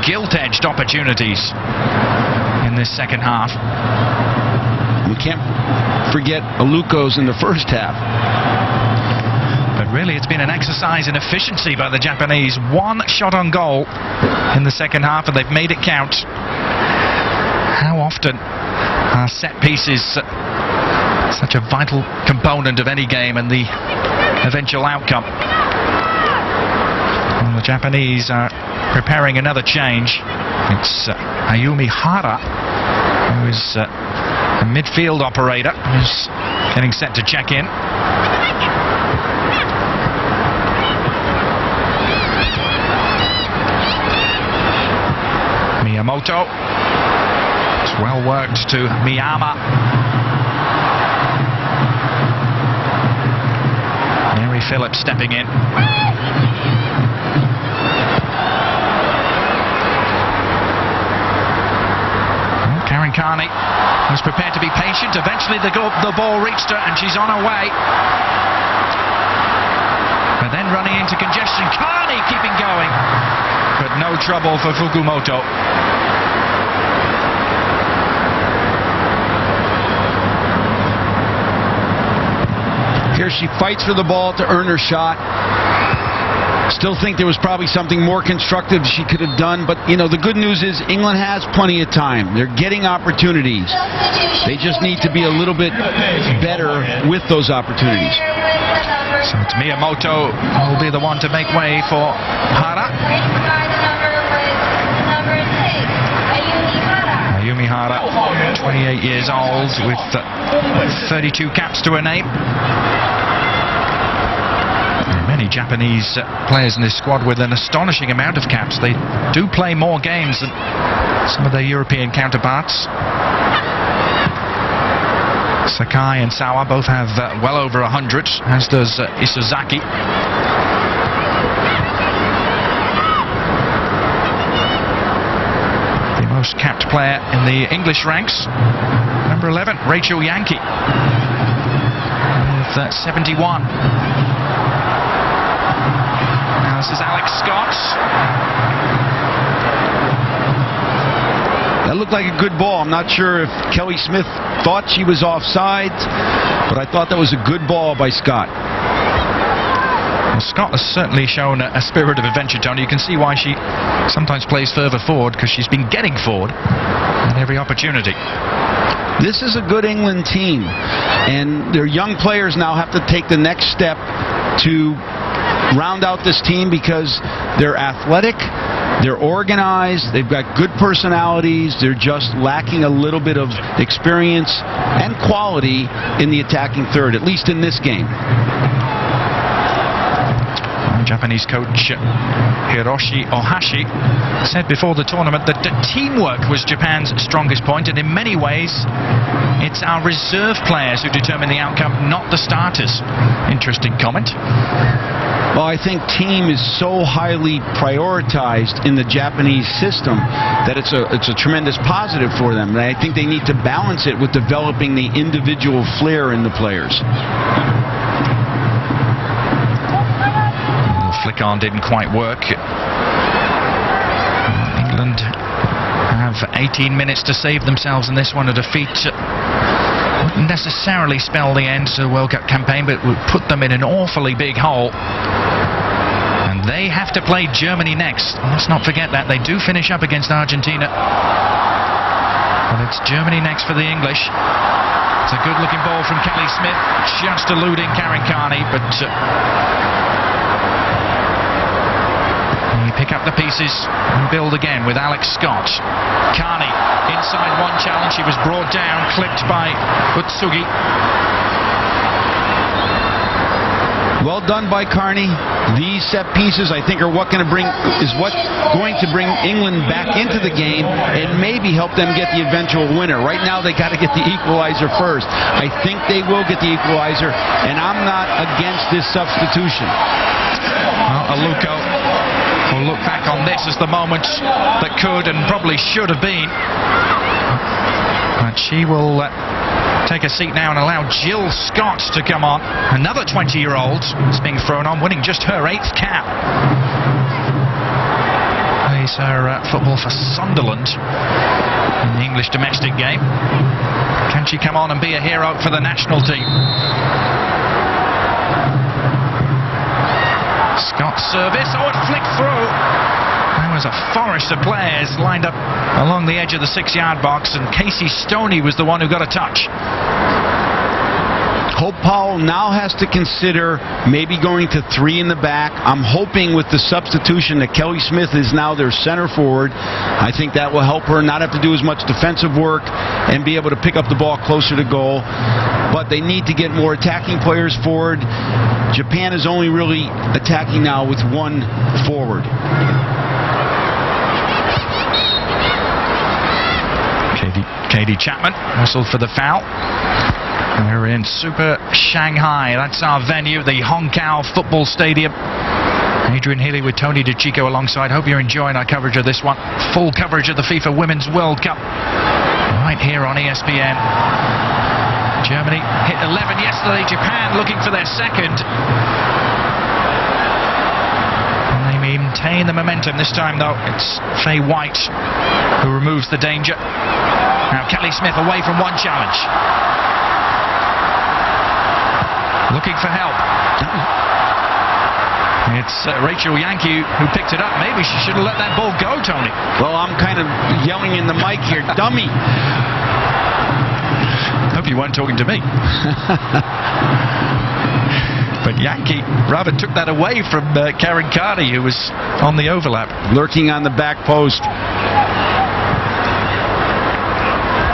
gilt-edged opportunities in this second half. We can't forget Aluko's in the first half. But really, it's been an exercise in efficiency by the Japanese. One shot on goal in the second half, and they've made it count. How often are set pieces such a vital component of any game and the eventual outcome? And the Japanese are preparing another change. It's Ayumi Hara, who is a midfield operator, who's getting set to check in. Miyamoto. It's well worked to Miyama. Mary Phillips stepping in. Karen Carney was prepared to be patient. Eventually the ball reached her and she's on her way. But then running into congestion. Carney keeping going. But no trouble for Fukumoto. Here she fights for the ball to earn her shot. Still think there was probably something more constructive she could have done, but you know, the good news is England has plenty of time. They're getting opportunities. They just need to be a little bit better with those opportunities. So it's Miyamoto who will be the one to make way for Hara. Ayumi Hara, 28 years old with 32 caps to her name. Many Japanese players in this squad with an astonishing amount of caps. They do play more games than some of their European counterparts. Sakai and Sawa both have well over 100, as does Isozaki. The most capped player in the English ranks, number 11, Rachel Yankee, with 71. This is Alex Scott. That looked like a good ball. I'm not sure if Kelly Smith thought she was offside, but I thought that was a good ball by Scott. Well, Scott has certainly shown a spirit of adventure, Tony. You can see why she sometimes plays further forward, because she's been getting forward at every opportunity. This is a good England team, and their young players now have to take the next step to round out this team, because they're athletic, they're organized, they've got good personalities. They're just lacking a little bit of experience and quality in the attacking third, at least in this game. Japanese coach Hiroshi Ohashi said before the tournament that teamwork was Japan's strongest point, and in many ways it's our reserve players who determine the outcome, not the starters. Interesting comment. Well, I think team is so highly prioritized in the Japanese system that it's a tremendous positive for them. And I think they need to balance it with developing the individual flair in the players. The flick on didn't quite work. England have 18 minutes to save themselves in this one. A defeat wouldn't necessarily spell the end to the World Cup campaign, but would put them in an awfully big hole. And they have to play Germany next. Let's not forget that. They do finish up against Argentina. But it's Germany next for the English. It's a good-looking ball from Kelly Smith, just eluding Karen Carney, but they pick up the pieces and build again with Alex Scott. Carney inside one challenge. She was brought down, clipped by Utsugi. Well done by Carney. These set pieces, I think, are what's going to bring England back into the game and maybe help them get the eventual winner. Right now, they got to get the equalizer first. I think they will get the equalizer, and I'm not against this substitution. Well, Aluko will look back on this as the moment that could and probably should have been. But she will take a seat now and allow Jill Scott to come on. Another 20-year-old is being thrown on, winning just her 8th cap. Plays her football for Sunderland in the English domestic game. Can she come on and be a hero for the national team? Scott's service. Oh, it flicked through. There was a forest of players lined up along the edge of the 6-yard box, and Casey Stoney was the one who got a touch. Hope Powell now has to consider maybe going to 3 in the back. I'm hoping with the substitution that Kelly Smith is now their center forward. I think that will help her not have to do as much defensive work and be able to pick up the ball closer to goal. But they need to get more attacking players forward. Japan is only really attacking now with 1 forward. Katie Chapman whistled for the foul. We're in Super Shanghai. That's our venue, the Hongkou Football Stadium. Adrian Healy with Tony DeChico alongside. Hope you're enjoying our coverage of this one. Full coverage of the FIFA Women's World Cup right here on ESPN. Germany hit 11 yesterday. Japan looking for their second. And they maintain the momentum. This time, though, it's Faye White who removes the danger. Now Kelly Smith away from one challenge. Looking for help. It's Rachel Yankee who picked it up. Maybe she should have let that ball go, Tony. Well, I'm kind of yelling in the mic here, dummy. Hope you weren't talking to me. But Yankee rather took that away from Karen Carney, who was on the overlap. Lurking on the back post.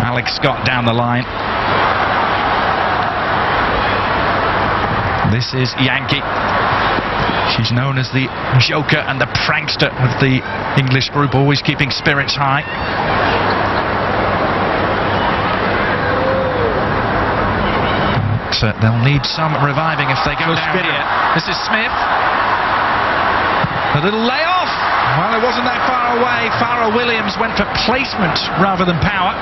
Alex Scott down the line. This is Yankee. She's known as the joker and the prankster of the English group, always keeping spirits high. But they'll need some reviving if they go down here. This is Smith. A little layoff. Well, it wasn't that far away. Farrah Williams went for placement rather than power.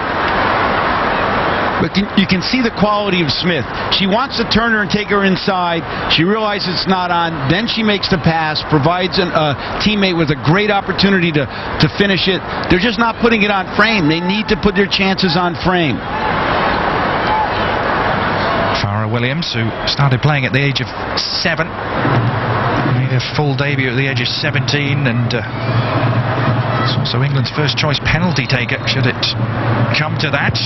But you can see the quality of Smith. She wants to turn her and take her inside. She realizes it's not on. Then she makes the pass, provides a teammate with a great opportunity to finish it. They're just not putting it on frame. They need to put their chances on frame. Farrah Williams, who started playing at the age of 7, made a full debut at the age of 17, and it's also England's first choice penalty taker, should it come to that.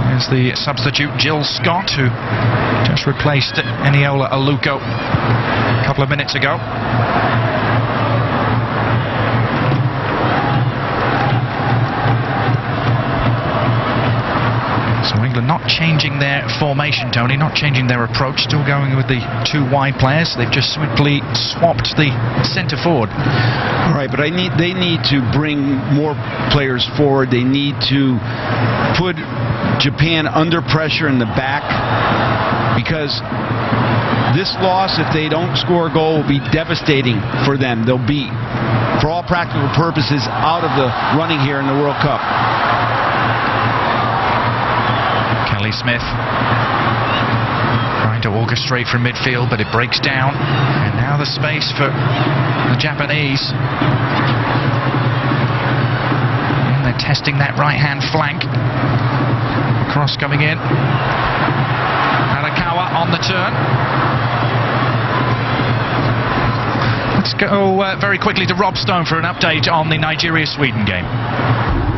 There's the substitute Jill Scott, who just replaced Eniola Aluko a couple of minutes ago. So England not changing their formation, Tony, not changing their approach, still going with the 2 wide players. They've just simply swapped the centre forward. All right, but they need to bring more players forward. They need to put Japan under pressure in the back, because this loss, if they don't score a goal, will be devastating for them. They'll be, for all practical purposes, out of the running here in the World Cup. Kelly Smith trying to orchestrate from midfield, but it breaks down. And now the space for the Japanese. And they're testing that right-hand flank. Cross coming in. Arakawa on the turn. Let's go very quickly to Rob Stone for an update on the Nigeria-Sweden game.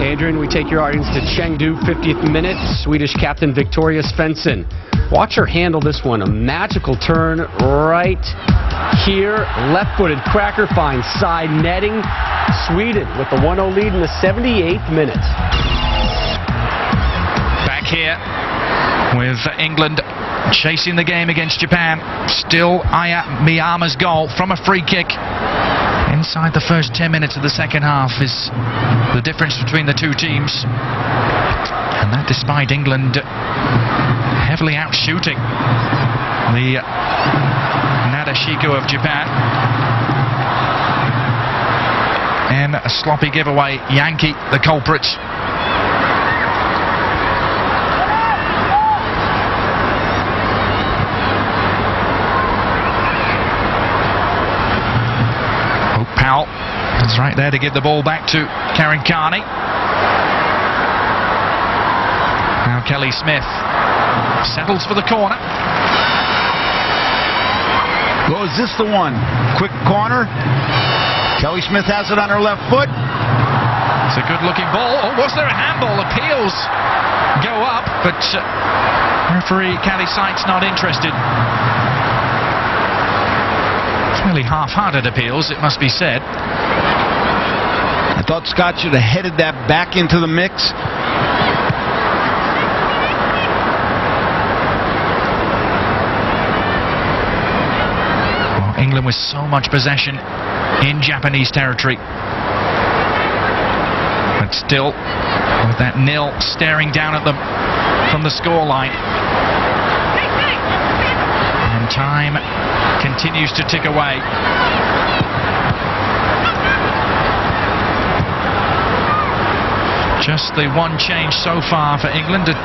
Adrian, we take your audience to Chengdu, 50th minute. Swedish captain Victoria Svensson. Watch her handle this one. A magical turn right here. Left-footed cracker finds side netting. Sweden with the 1-0 lead in the 78th minute. Back here with England chasing the game against Japan. Still Aya Miyama's goal from a free kick. Inside the first 10 minutes of the second half is the difference between the two teams. And that despite England heavily outshooting the Nadeshiko of Japan. And a sloppy giveaway, Yankee the culprits. Powell is right there to give the ball back to Karen Carney. Now Kelly Smith settles for the corner. Oh, is this the one? Quick corner. Kelly Smith has it on her left foot. It's a good-looking ball. Oh, was there a handball? Appeals go up, but referee Caddy Sykes not interested. Really half-hearted appeals, it must be said. I thought Scott should have headed that back into the mix. Well, England with so much possession in Japanese territory. But still, with that nil staring down at them from the scoreline. And time continues to tick away. Just the one change so far for England. At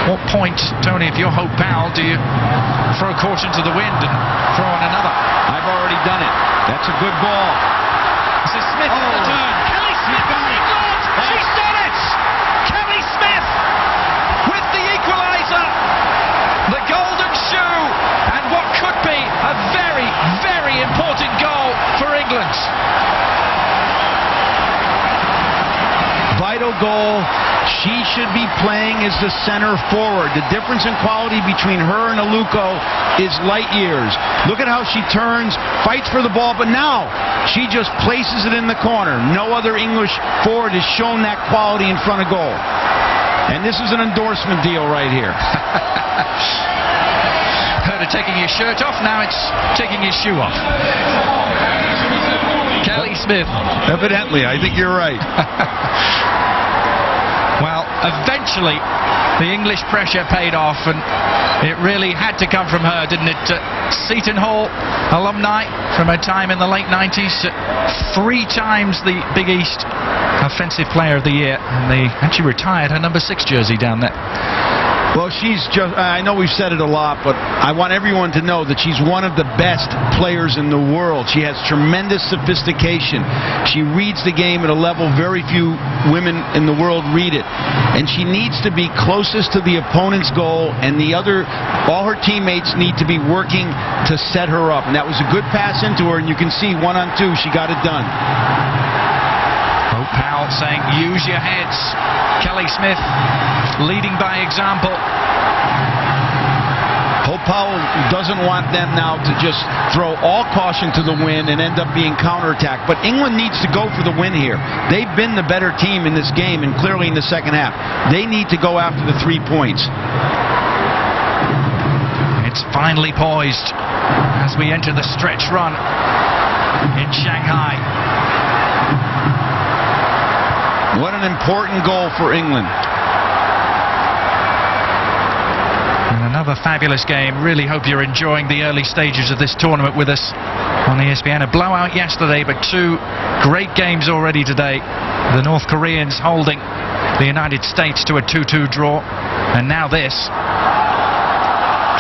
what point, Tony, if you're Hope Powell, do you throw caution to the wind and throw in another? I've already done it. That's a good ball. This is Smith on the turn. Kelly Smith for England! She's done it! Kelly Smith with the equaliser! The golden shoe! And what could be a very, very important goal for England. Vital goal. She should be playing as the center forward. The difference in quality between her and Aluko is light years. Look at how she turns, fights for the ball, but now she just places it in the corner. No other English forward has shown that quality in front of goal. And this is an endorsement deal right here. Heard of taking your shirt off, now it's taking your shoe off. Kelly Smith. Evidently, I think you're right. Well, eventually the English pressure paid off, and it really had to come from her, didn't it? Seton Hall alumni from her time in the late 90s, 3 times the Big East Offensive Player of the Year, and they actually retired her number 6 jersey down there. Well, she's just, I know we've said it a lot, but I want everyone to know that she's one of the best players in the world. She has tremendous sophistication. She reads the game at a level very few women in the world read it. And she needs to be closest to the opponent's goal, and all her teammates need to be working to set her up. And that was a good pass into her, and you can see 1-on-2, she got it done. Hope Powell saying, use your heads. Kelly Smith leading by example. Hope Hope Powell doesn't want them now to just throw all caution to the wind and end up being counterattacked. But England needs to go for the win here. They've been the better team in this game, and clearly in the second half. They need to go after the 3 points. It's finally poised as we enter the stretch run in Shanghai. What an important goal for England. And another fabulous game. Really hope you're enjoying the early stages of this tournament with us on ESPN. A blowout yesterday, but 2 great games already today. The North Koreans holding the United States to a 2-2 draw. And now this.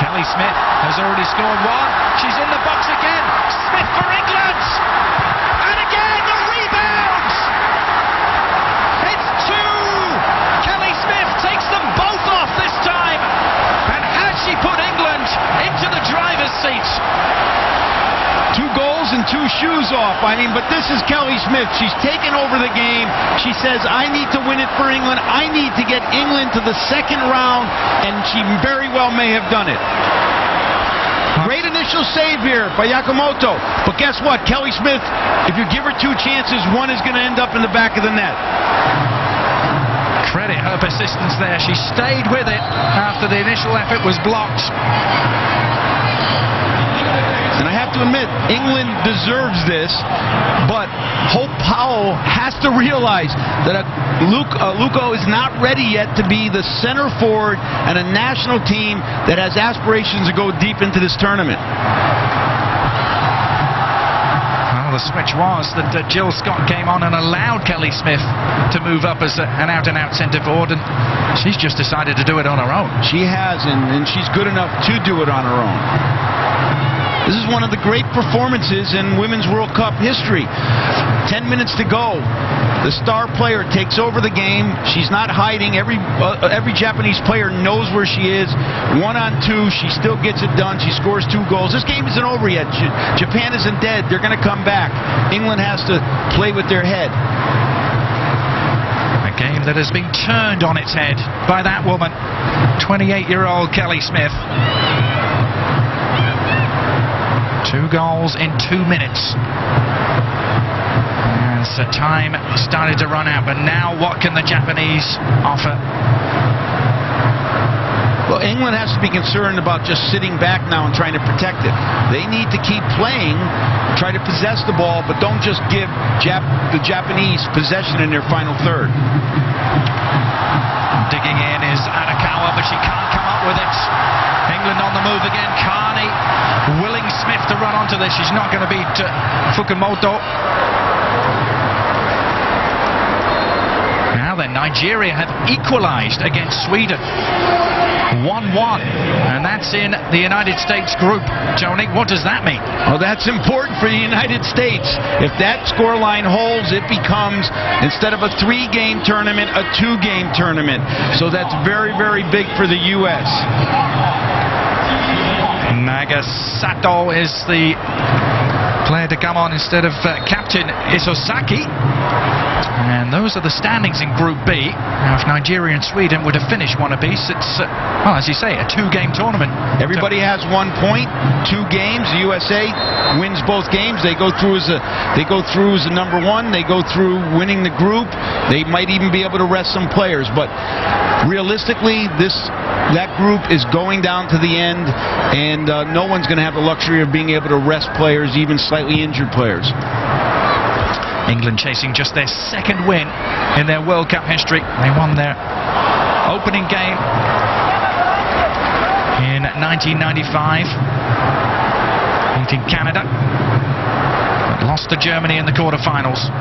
Kelly Smith has already scored 1. She's in the box again. Smith for England. And again, the rebound. It's 2. Kelly Smith takes them both off this time. And has she put England into the driver's seat? 2 goals and 2 shoes off. I mean, but this is Kelly Smith. She's taken over the game. She says, I need to win it for England. I need to get England to the second round, and she very well may have done it. Great initial save here by Yakamoto. But guess what? Kelly Smith, if you give her 2 chances, 1 is going to end up in the back of the net. Credit her persistence there. She stayed with it after the initial effort was blocked. And I have to admit, England deserves this, but Hope Powell has to realize that Luko is not ready yet to be the center forward and a national team that has aspirations to go deep into this tournament. Well, the switch was that Jill Scott came on and allowed Kelly Smith to move up as an out-and-out centre forward, and she's just decided to do it on her own. She has, and she's good enough to do it on her own. This is one of the great performances in Women's World Cup history. 10 minutes to go. The star player takes over the game. She's not hiding. Every Japanese player knows where she is. 1-on-2, she still gets it done. She scores 2 goals. This game isn't over yet. Japan isn't dead. They're going to come back. England has to play with their head. A game that has been turned on its head by that woman, 28-year-old Kelly Smith. 2 goals in 2 minutes. As time started to run out, but now what can the Japanese offer? Well, England has to be concerned about just sitting back now and trying to protect it. They need to keep playing, try to possess the ball, but don't just give the Japanese possession in their final third. Digging in is Arakawa, but she can't come up with it. England on the move again. Carney willing Smith to run onto this. She's not going to beat Fukumoto. Now then, Nigeria have equalized against Sweden. 1-1, and that's in the United States group. Tony, what does that mean? Well, that's important for the United States. If that scoreline holds, it becomes, instead of a 3-game tournament, a 2-game tournament. So that's very, very big for the U.S. Nagasato is the player to come on instead of Captain Isosaki. And those are the standings in Group B. Now, if Nigeria and Sweden were to finish one apiece, it's, well, as you say, a 2-game tournament. Everybody has 1 point, 2 games. The USA wins both games. They go through as a number 1. They go through winning the group. They might even be able to rest some players. But realistically, that group is going down to the end, and no one's going to have the luxury of being able to rest players, even slightly injured players. England chasing just their 2nd win in their World Cup history. They won their opening game in 1995, beating Canada, but lost to Germany in the quarterfinals.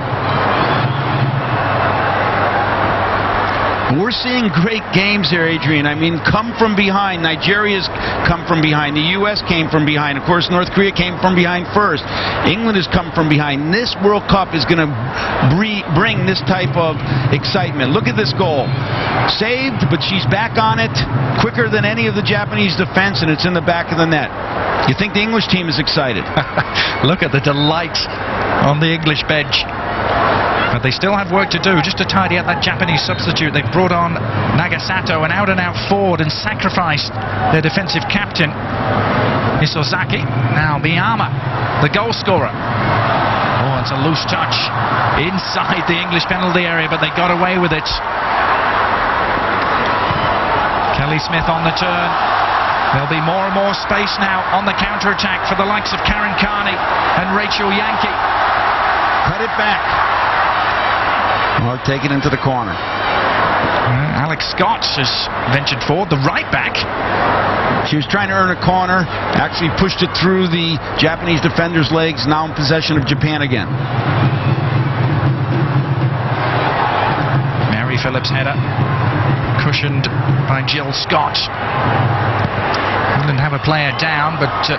We're seeing great games here, Adrian. I mean, come from behind. Nigeria's come from behind. The U.S. came from behind. Of course, North Korea came from behind first. England has come from behind. This World Cup is going to bring this type of excitement. Look at this goal. Saved, but she's back on it quicker than any of the Japanese defense, and it's in the back of the net. You think the English team is excited? Look at the delight on the English bench. But they still have work to do just to tidy up that Japanese substitute. They've brought on Nagasato, an out-and-out forward, and sacrificed their defensive captain, Isozaki. Now Miyama, the goal scorer. Oh, it's a loose touch inside the English penalty area, but they got away with it. Kelly Smith on the turn. There'll be more and more space now on the counter-attack for the likes of Karen Carney and Rachel Yankee. Cut it back. Or take it into the corner. Alex Scott has ventured forward, the right back. She was trying to earn a corner, actually pushed it through the Japanese defender's legs, now in possession of Japan again. Mary Phillips' header, cushioned by Jill Scott. Didn't have a player down, but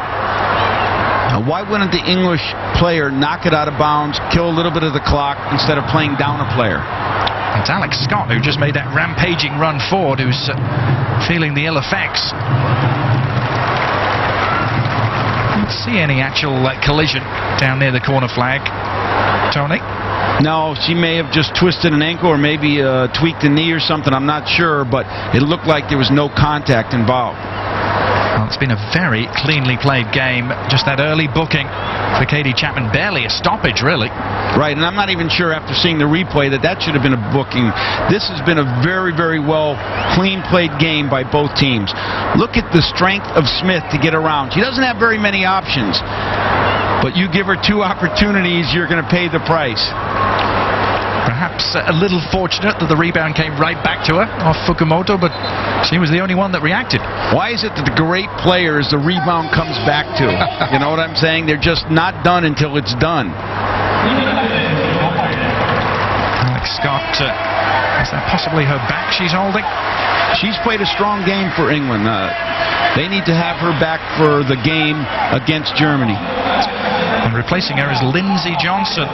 why wouldn't the English player knock it out of bounds, kill a little bit of the clock, instead of playing down a player? It's Alex Scott who just made that rampaging run forward, who's feeling the ill effects. Didn't see any actual collision down near the corner flag. Tony? No, she may have just twisted an ankle or maybe tweaked a knee or something. I'm not sure, but it looked like there was no contact involved. Well, it's been a very cleanly played game. Just that early booking for Katie Chapman. Barely a stoppage, really. Right, and I'm not even sure after seeing the replay that should have been a booking. This has been a very, very well clean played game by both teams. Look at the strength of Smith to get around. She doesn't have very many options, but you give her 2 opportunities, you're going to pay the price. Perhaps a little fortunate that the rebound came right back to her off Fukumoto, but she was the only one that reacted. Why is it that the great players, the rebound comes back to? You know what I'm saying? They're just not done until it's done. Alex Scott, is that possibly her back she's holding? She's played a strong game for England. They need to have her back for the game against Germany. And replacing her is Lindsay Johnson,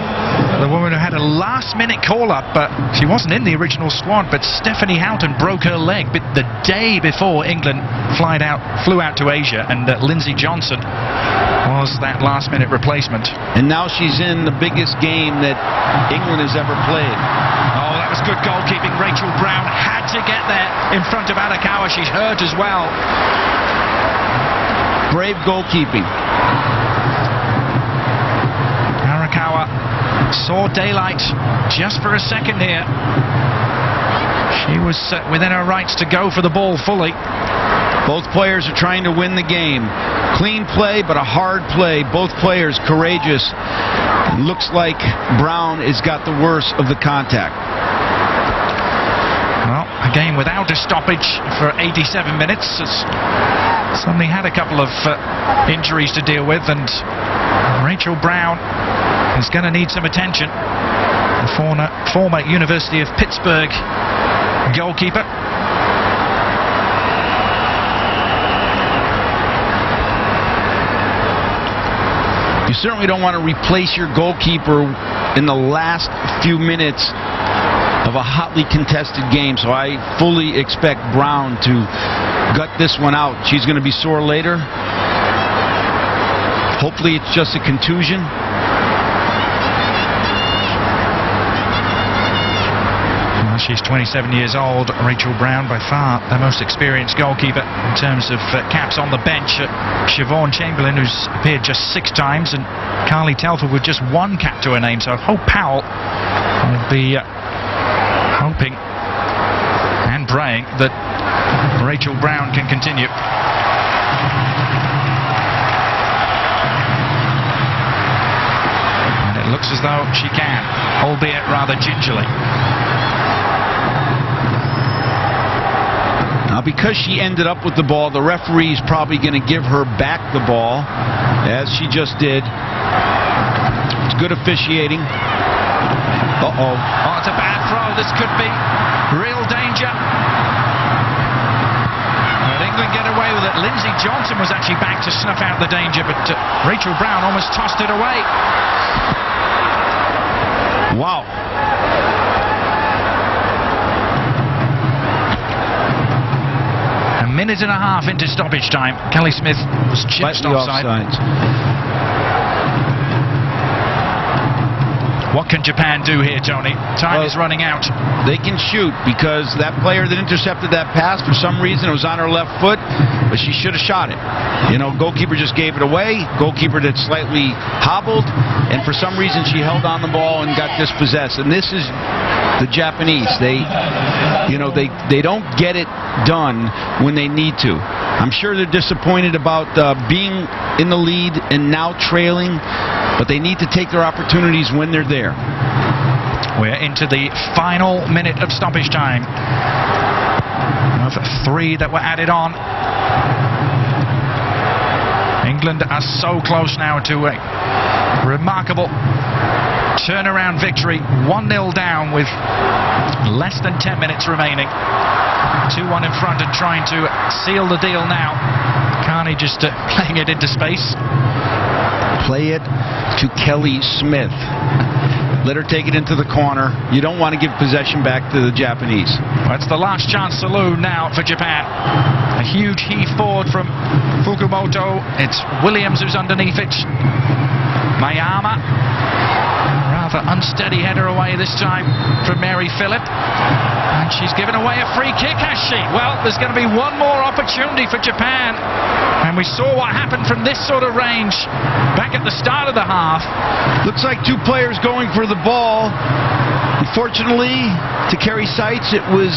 the woman who had a last-minute call-up, but she wasn't in the original squad, but Stephanie Houghton broke her leg the day before England flew out to Asia, and Lindsay Johnson was that last-minute replacement. And now she's in the biggest game that England has ever played. Oh, that was good goalkeeping. Rachel Brown had to get there in front of Arakawa. She's hurt as well. Brave goalkeeping. Arakawa saw daylight just for a second here. She was within her rights to go for the ball fully. Both players are trying to win the game. Clean play, but a hard play. Both players courageous. It looks like Brown has got the worst of the contact. Well, a game without a stoppage for 87 minutes. Suddenly had a couple of injuries to deal with, and Rachel Brown is going to need some attention. The former University of Pittsburgh goalkeeper. You certainly don't want to replace your goalkeeper in the last few minutes of a hotly contested game, so I fully expect Brown to gut this one out. She's going to be sore later. Hopefully it's just a contusion. Well, she's 27 years old. Rachel Brown, by far the most experienced goalkeeper in terms of caps on the bench. Siobhan Chamberlain, who's appeared just 6 times, and Carly Telford with just 1 cap to her name. So Hope Powell will be hoping and praying that Rachel Brown can continue. And it looks as though she can, albeit rather gingerly. Now, because she ended up with the ball, the referee's probably going to give her back the ball, as she just did. It's good officiating. Uh-oh. Oh, it's a bad throw. This could be real danger. But England get away with it. Lindsay Johnson was actually back to snuff out the danger, but Rachel Brown almost tossed it away. Wow. A minute and a half into stoppage time. Kelly Smith was just offside. What can Japan do here, Tony? Time is running out. They can shoot because that player that intercepted that pass, for some reason, it was on her left foot, but she should have shot it. You know, goalkeeper just gave it away. Goalkeeper that slightly hobbled, and for some reason she held on the ball and got dispossessed. And this is the Japanese. They don't get it done when they need to. I'm sure they're disappointed about being in the lead and now trailing, but they need to take their opportunities when they're there. We're into the final minute of stoppage time. Of 3 that were added on. England are so close now to a remarkable turnaround victory. 1-0 down with less than 10 minutes remaining. 2-1 in front and trying to seal the deal now. Carney just playing it into space. Play it to Kelly Smith. Let her take it into the corner. You don't want to give possession back to the Japanese. That's the last chance saloon now for Japan. A huge heave forward from Fukumoto. It's Williams who's underneath it. Mayama. Rather unsteady header away this time from Mary Phillip. And she's given away a free kick, has she? Well, there's going to be one more opportunity for Japan. And we saw what happened from this sort of range back at the start of the half. Looks like 2 players going for the ball. Unfortunately, to Kerry Seitz, it was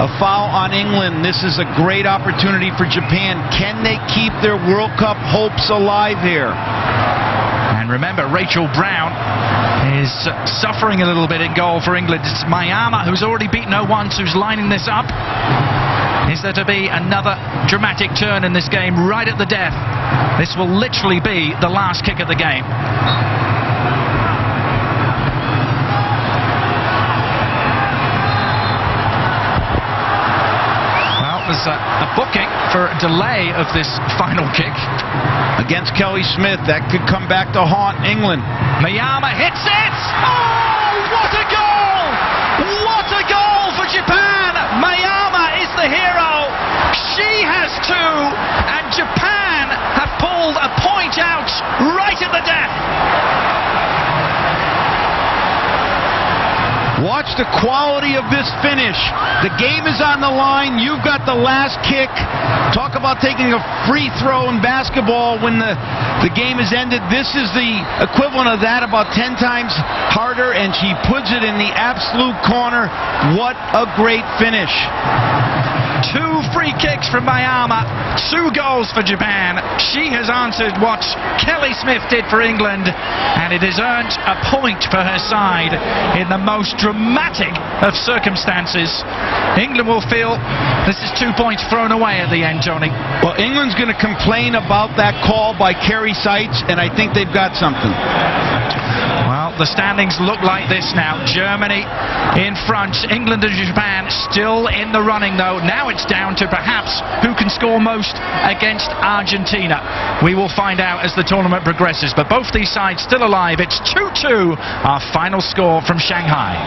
a foul on England. This is a great opportunity for Japan. Can they keep their World Cup hopes alive here? And remember, Rachel Brown is suffering a little bit in goal for England. It's Mayama who's already beaten her once, who's lining this up. Is there to be another dramatic turn in this game right at the death? This will literally be the last kick of the game. Well, there's a booking for a delay of this final kick. Against Kelly Smith, that could come back to haunt England. Mayama hits it! Oh, what a goal! What a goal for Japan! Mayama is the hero. She has 2, and Japan have pulled a point out right at the death. Watch the quality of this finish. The game is on the line. You've got the last kick. Talk about taking a free throw in basketball when the game is ended. This is the equivalent of that, about 10 times harder, and she puts it in the absolute corner. What a great finish. 2 free kicks from Mayama, 2 goals for Japan. She has answered what Kelly Smith did for England, and it has earned a point for her side in the most dramatic of circumstances. England will feel this is 2 points thrown away at the end, Tony. Well, England's going to complain about that call by Kerry Seitz, and I think they've got something. Well, the standings look like this now. Germany in front, England and Japan still in the running though. Now it's down to perhaps who can score most against Argentina. We will find out as the tournament progresses, but both these sides still alive. It's 2-2, our final score from Shanghai.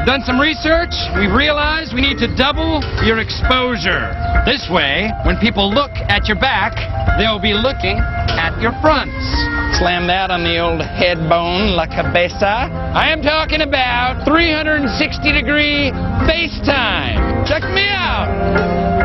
Done some research. We've realized we need to double your exposure. This way, when people look at your back, they'll be looking at your fronts. Slam that on the old head bone, la cabeza. I am talking about 360-degree FaceTime. Check me out.